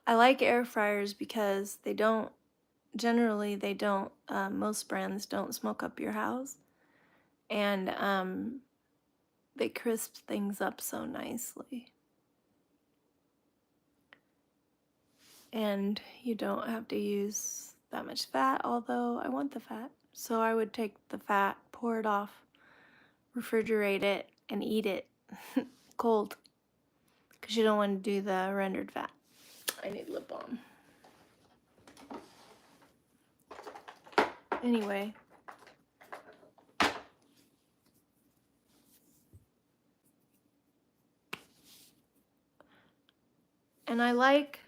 I like air fryers because they don't, generally they don't, most brands don't smoke up your house. And they crisp things up so nicely. And you don't have to use that much fat, although I want the fat. So I would take the fat, pour it off, refrigerate it, and eat it cold. Because you don't want to do the rendered fat. I need lip balm. Anyway. And I like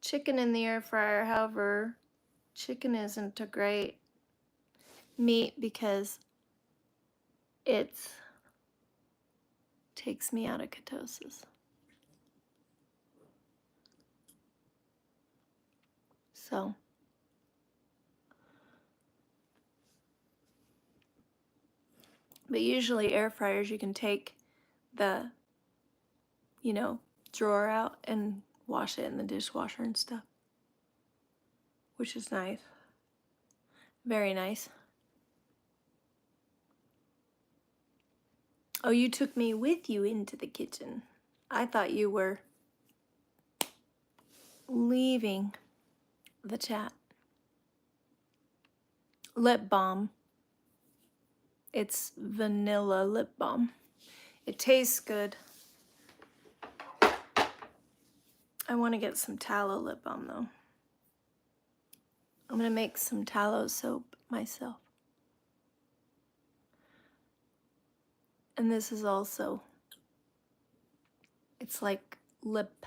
chicken in the air fryer. However, chicken isn't a great meat because it takes me out of ketosis. So, but usually air fryers you can take the, drawer out and wash it in the dishwasher and stuff, which is nice. Very nice. Oh, you took me with you into the kitchen. I thought you were leaving the chat. Lip balm. It's vanilla lip balm. It tastes good. I want to get some tallow lip balm though. I'm going to make some tallow soap myself. And this is also, it's like lip.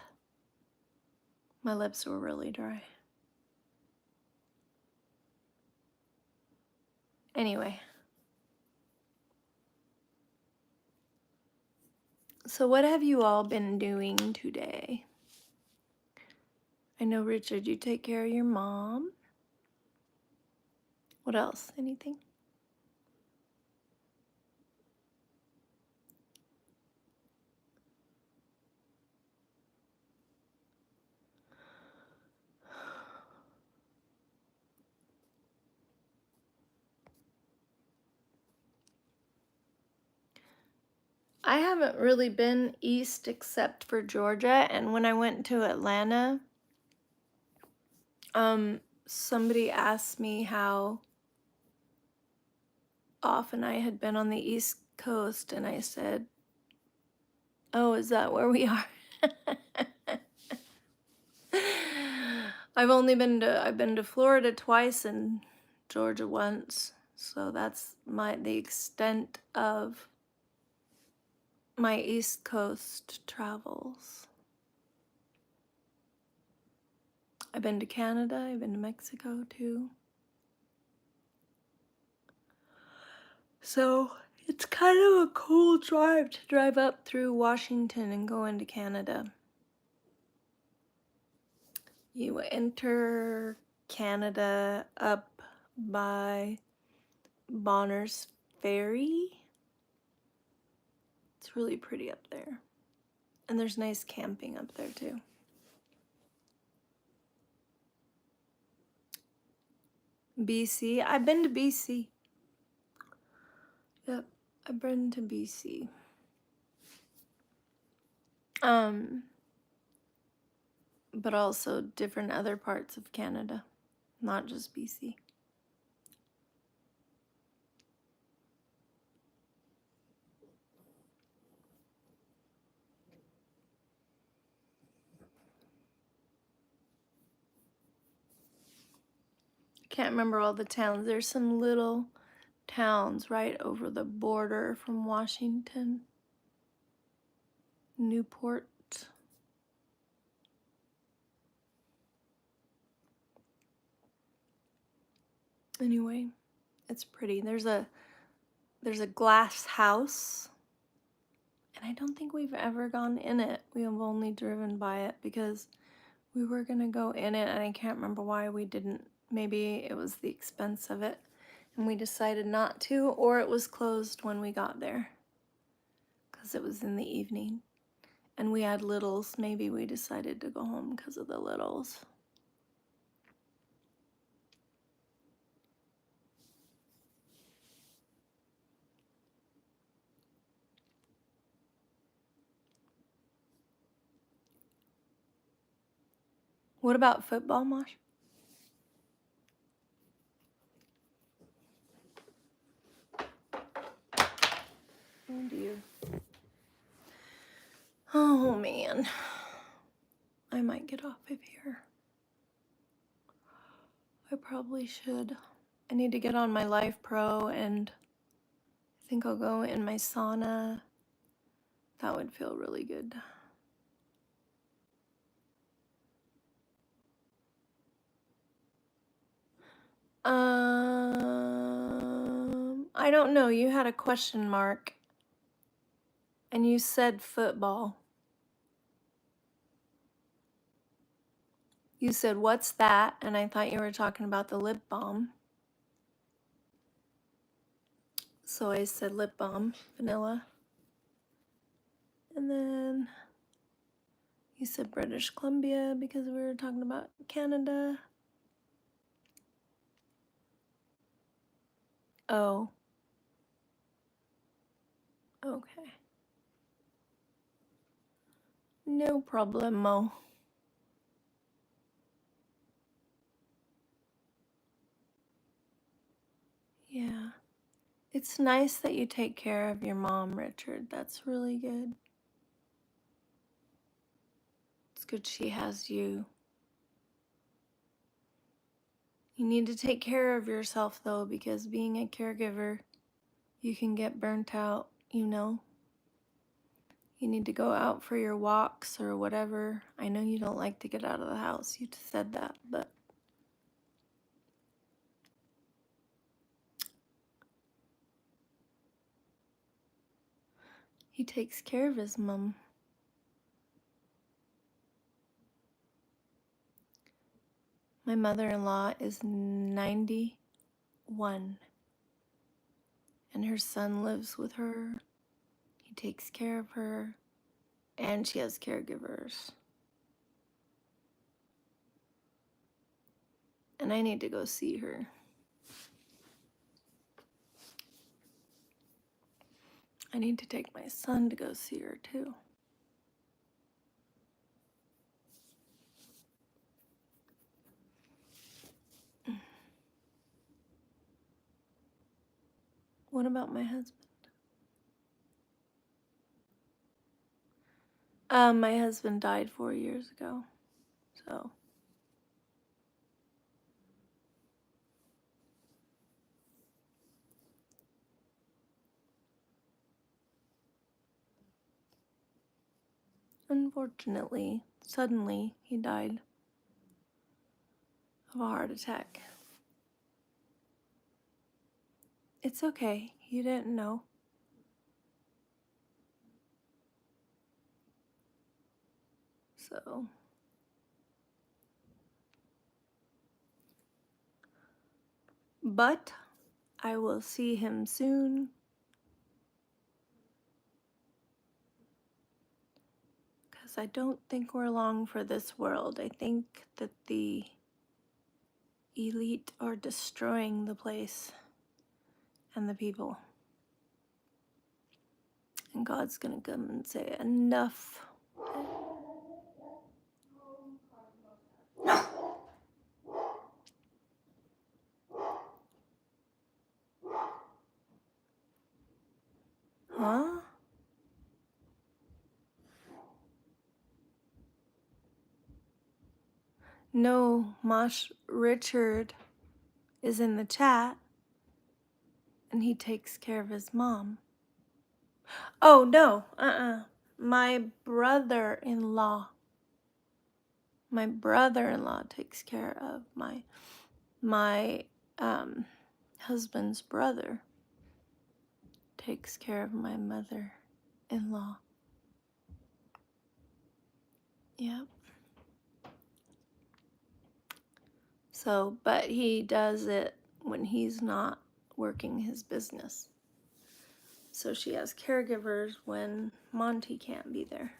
My lips were really dry. Anyway. So what have you all been doing today? I know, Richard, you take care of your mom. What else? Anything? I haven't really been east except for Georgia, and when I went to Atlanta, somebody asked me how often I had been on the East Coast, and I said, "Oh, is that where we are?" I've been to Florida twice and Georgia once, so that's the extent of my East Coast travels. I've been to Canada, I've been to Mexico too. So it's kind of a cool drive to drive up through Washington and go into Canada. You enter Canada up by Bonner's Ferry. It's really pretty up there. And there's nice camping up there too. BC. I've been to BC. Yep, I've been to BC. But also different other parts of Canada, not just BC. I can't remember all the towns. There's some little towns right over the border from Washington. Newport. Anyway, it's pretty. There's a glass house, and I don't think we've ever gone in it. We have only driven by it because we were gonna go in it, and I can't remember why we didn't. Maybe it was the expense of it. and we decided not to, or it was closed when we got there because it was in the evening. And we had littles. Maybe we decided to go home because of the littles. What about football, Mosh? Oh dear. Oh man. I might get off of here. I probably should. I need to get on my Life Pro, and I think I'll go in my sauna. That would feel really good. I don't know. You had a question mark, and you said football. You said, what's that? And I thought you were talking about the lip balm. So I said lip balm, vanilla. And then you said British Columbia because we were talking about Canada. Oh. Okay. No problemo. Yeah. It's nice that you take care of your mom, Richard. That's really good. It's good she has you. You need to take care of yourself, though, because being a caregiver, you can get burnt out, you know? You need to go out for your walks or whatever. I know you don't like to get out of the house. You just said that, but he takes care of his mom. My mother-in-law is 91, and her son lives with her. He takes care of her, and she has caregivers. And I need to go see her. I need to take my son to go see her, too. What about my husband? My husband died 4 years ago, so. Unfortunately, suddenly, he died of a heart attack. It's okay, you didn't know. So. But I will see him soon. Because I don't think we're long for this world. I think that the elite are destroying the place and the people. And God's gonna come and say, enough. Huh? No, Mosh Richard is in the chat, and he takes care of his mom. Oh, no, my brother-in-law. My brother-in-law takes care of my husband's brother takes care of my mother-in-law. Yep. So, but he does it when he's not working his business. So she has caregivers when Monty can't be there.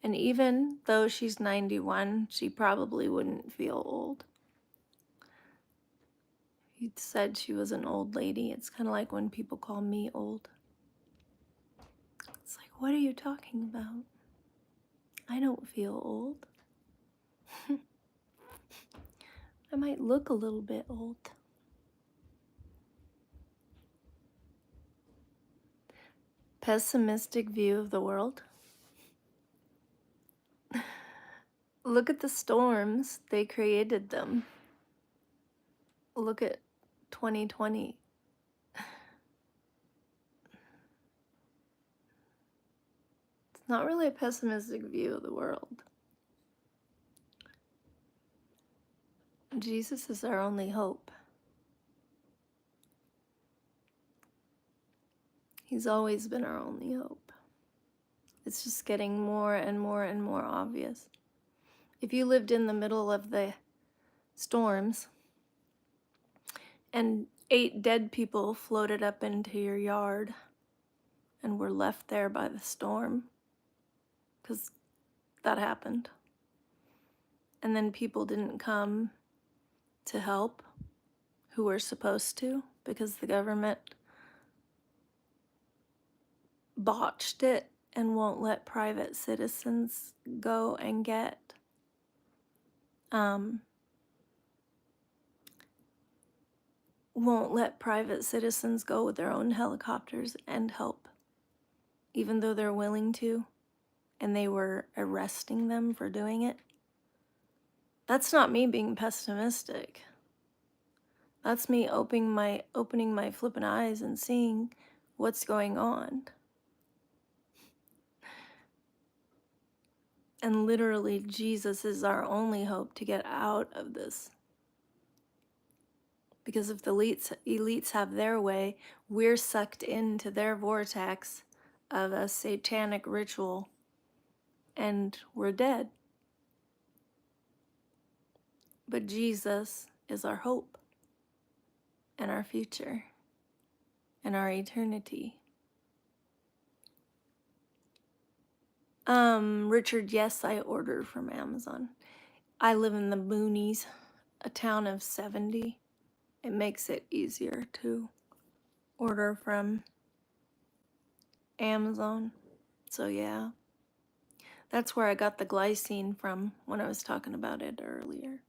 And even though she's 91, she probably wouldn't feel old. He said she was an old lady. It's kind of like when people call me old. It's like, what are you talking about? I don't feel old. I might look a little bit old. Pessimistic view of the world. Look at the storms. They created them. Look at 2020. It's not really a pessimistic view of the world. Jesus is our only hope. He's always been our only hope. It's just getting more and more and more obvious. If you lived in the middle of the storms and 8 dead people floated up into your yard and were left there by the storm, because that happened, and then people didn't come to help who were supposed to because the government botched it and won't let private citizens go and get won't let private citizens go with their own helicopters and help, even though they're willing to, and they were arresting them for doing it. That's not me being pessimistic. That's me opening my flippin' eyes and seeing what's going on. And literally, Jesus is our only hope to get out of this. Because if the elites have their way, we're sucked into their vortex of a satanic ritual and we're dead. But Jesus is our hope and our future and our eternity. Richard, yes, I order from Amazon. I live in the boonies, a town of 70. It makes it easier to order from Amazon. So yeah, that's where I got the glycine from when I was talking about it earlier.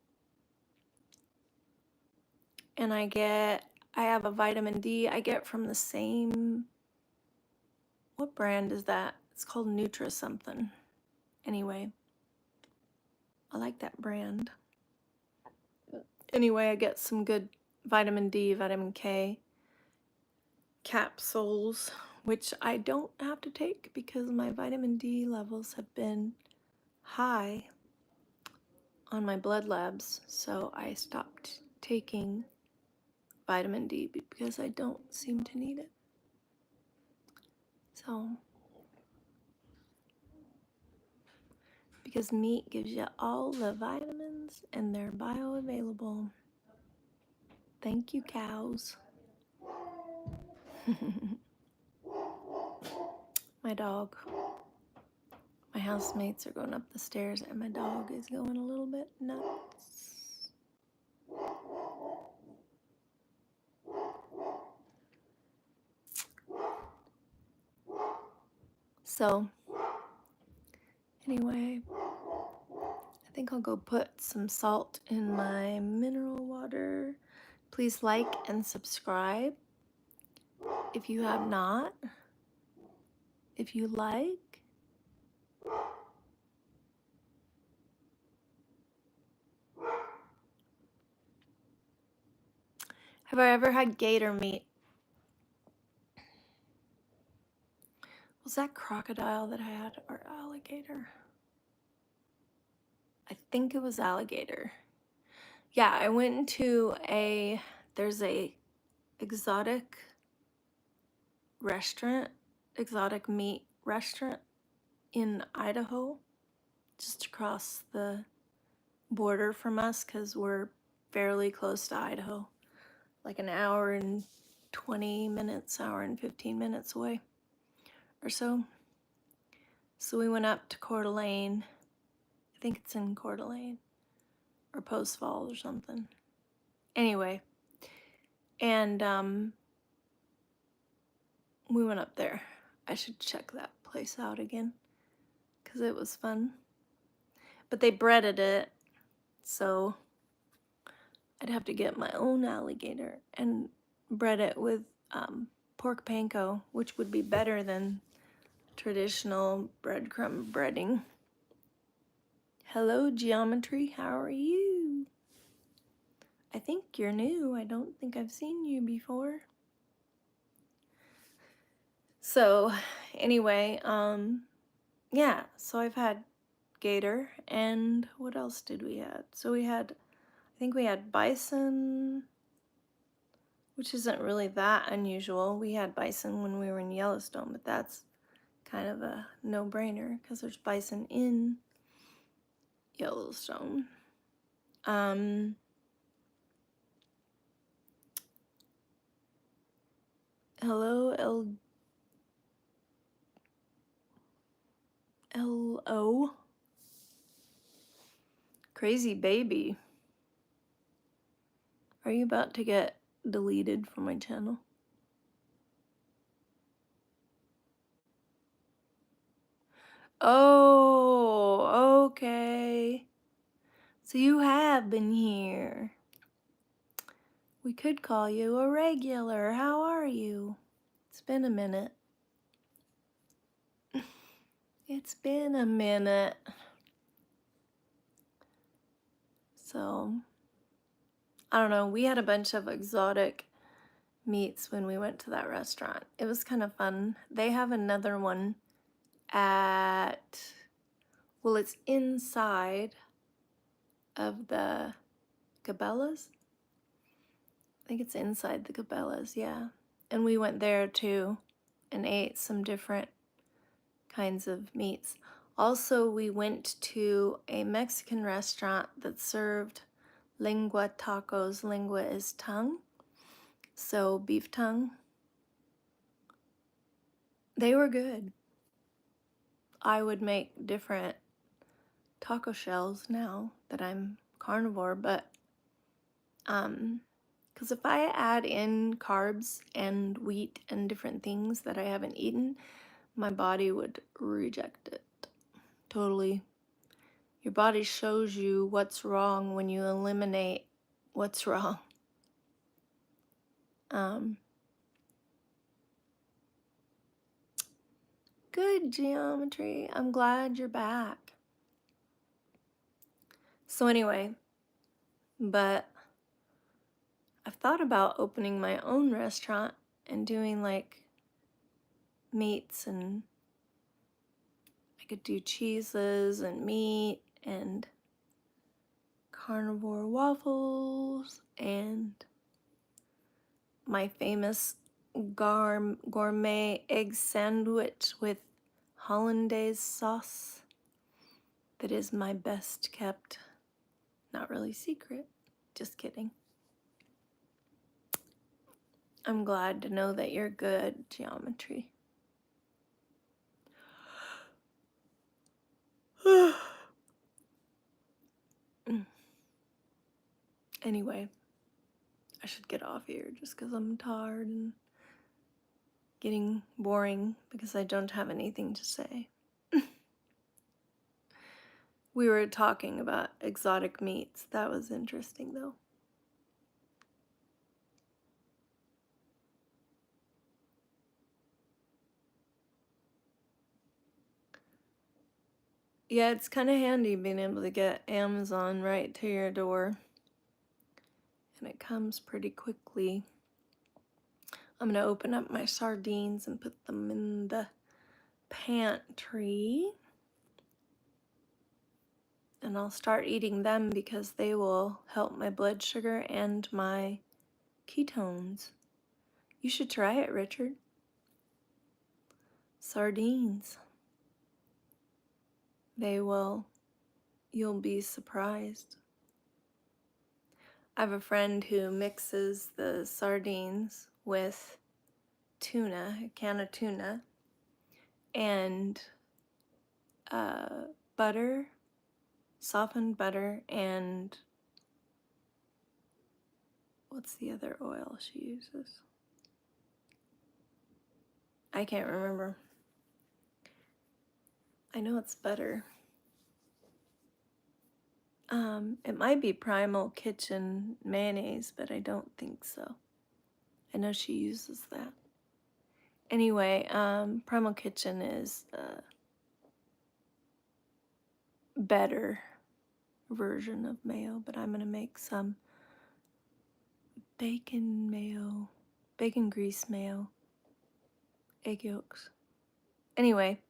And I have a vitamin D I get from the same, what brand is that? It's called Nutra something. Anyway, I like that brand. Anyway, I get some good vitamin D, vitamin K capsules, which I don't have to take because my vitamin D levels have been high on my blood labs, so I stopped taking vitamin D because I don't seem to need it. So, because meat gives you all the vitamins and they're bioavailable. Thank you, cows. My dog. My housemates are going up the stairs and my dog is going a little bit nuts. So, anyway, I think I'll go put some salt in my mineral water. Please like and subscribe if you have not. If you like. Have I ever had gator meat? Was that crocodile that I had or alligator? I think it was alligator. Yeah, I went to there's a exotic restaurant, exotic meat restaurant in Idaho, just across the border from us, because we're fairly close to Idaho, like an hour and 20 minutes, hour and 15 minutes away or so. So we went up to Coeur d'Alene. I think it's in Coeur d'Alene or Post Falls or something. Anyway, and we went up there. I should check that place out again because it was fun. But they breaded it, so I'd have to get my own alligator and bread it with pork panko, which would be better than traditional breadcrumb breading. Hello, Geometry. How are you? I think you're new. I don't think I've seen you before. So, anyway, yeah, so I've had gator, and what else did we have? So I think we had bison, which isn't really that unusual. We had bison when we were in Yellowstone, but that's kind of a no-brainer because there's bison in Yellowstone. Hello, L-O. Crazy baby. Are you about to get deleted from my channel? Oh, okay. So you have been here. We could call you a regular. How are you? It's been a minute. It's been a minute. So, I don't know. We had a bunch of exotic meats when we went to that restaurant. It was kind of fun. They have another one at, well, it's inside of the Cabela's. I think it's inside the Cabela's, yeah. And we went there too and ate some different kinds of meats. Also, we went to a Mexican restaurant that served lengua tacos. Lengua is tongue, so beef tongue. They were good. I would make different taco shells now that I'm carnivore, but because if I add in carbs and wheat and different things that I haven't eaten, my body would reject it totally. Your body shows you what's wrong when you eliminate what's wrong. Good, Geometry. I'm glad you're back. So anyway, but I've thought about opening my own restaurant and doing like meats, and I could do cheeses and meat and carnivore waffles and my famous gourmet egg sandwich with hollandaise sauce that is my best kept, not really secret, just kidding. I'm glad to know that you're good, Geometry. Anyway, I should get off here just because I'm tired and getting boring because I don't have anything to say. We were talking about exotic meats. That was interesting, though. Yeah, it's kind of handy being able to get Amazon right to your door. And it comes pretty quickly. I'm going to open up my sardines and put them in the pantry. And I'll start eating them because they will help my blood sugar and my ketones. You should try it, Richard. sardines. You'll be surprised. I have a friend who mixes the sardines with tuna, a can of tuna, and butter, softened butter, and what's the other oil she uses? I can't remember. I know it's butter. It might be Primal Kitchen mayonnaise, but I don't think so. I know she uses that. Anyway, Primal Kitchen is a better version of mayo, but I'm gonna make some bacon mayo, bacon grease mayo, egg yolks. Anyway,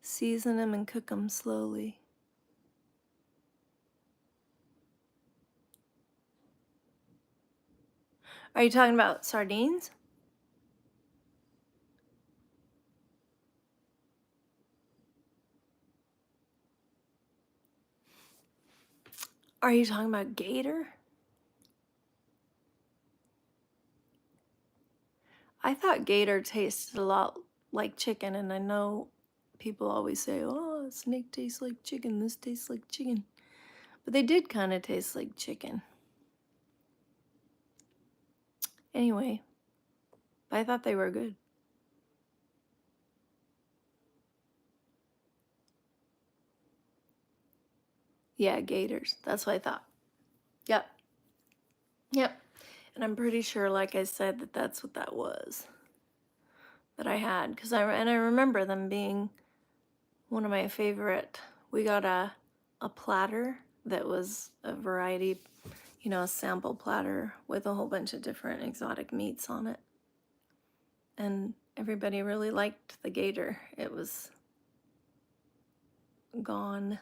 season them and cook them slowly. Are you talking about sardines? Are you talking about gator? I thought gator tasted a lot like chicken, and I know people always say, oh, snake tastes like chicken, this tastes like chicken. But they did kind of taste like chicken. Anyway, I thought they were good. Yeah, gators. That's what I thought. Yep. Yep. And I'm pretty sure, like I said, that that's what that was that I had. I remember them being one of my favorite. We got a platter that was a variety, you know, a sample platter with a whole bunch of different exotic meats on it. And everybody really liked the gator. It was gone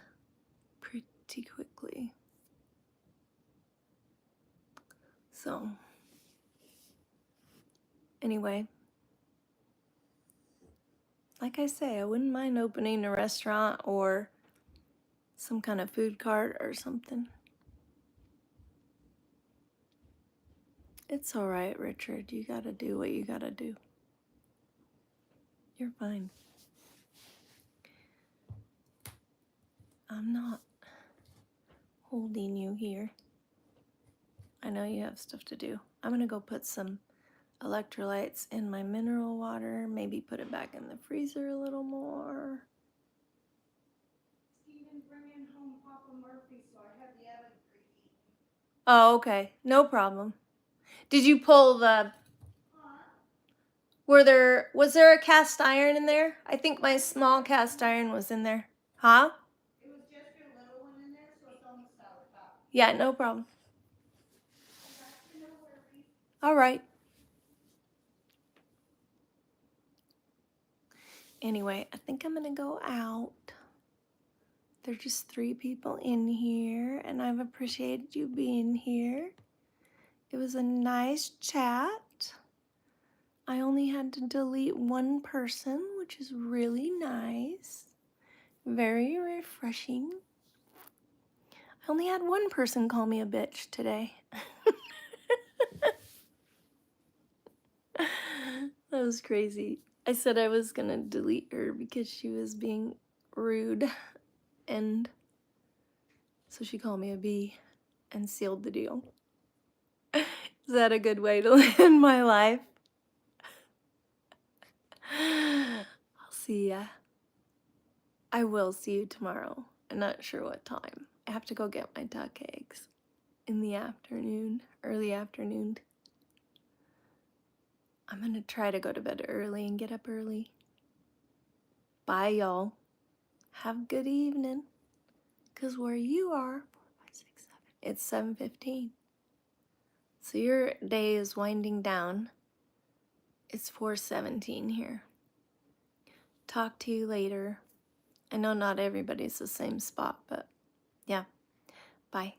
pretty quickly. So, anyway, like I say, I wouldn't mind opening a restaurant or some kind of food cart or something. It's all right, Richard. You gotta do what you gotta do. You're fine. I'm not holding you here. I know you have stuff to do. I'm gonna go put some electrolytes in my mineral water, maybe put it back in the freezer a little more. Steven, bring in home Papa Murphy, so I have the oven preheating. Oh, okay. No problem. Did you pull the... Was there a cast iron in there? I think my small cast iron was in there. Huh? It was just your little one in there, so it's on the stove top. Yeah, no problem. All right. Anyway, I think I'm gonna go out. There are just 3 people in here, and I've appreciated you being here. It was a nice chat. I only had to delete 1 person, which is really nice. Very refreshing. I only had 1 person call me a bitch today. That was crazy. I said I was gonna delete her because she was being rude, and so she called me a B and sealed the deal. Is that a good way to end my life? I'll see ya. I will see you tomorrow. I'm not sure what time. I have to go get my duck eggs in the afternoon, early afternoon. I'm gonna try to go to bed early and get up early. Bye, y'all. Have a good evening. 'Cause where you are, 4, 5, 6, 7, it's 7:15. So your day is winding down. It's 4:17 here. Talk to you later. I know not everybody's the same spot, but yeah. Bye.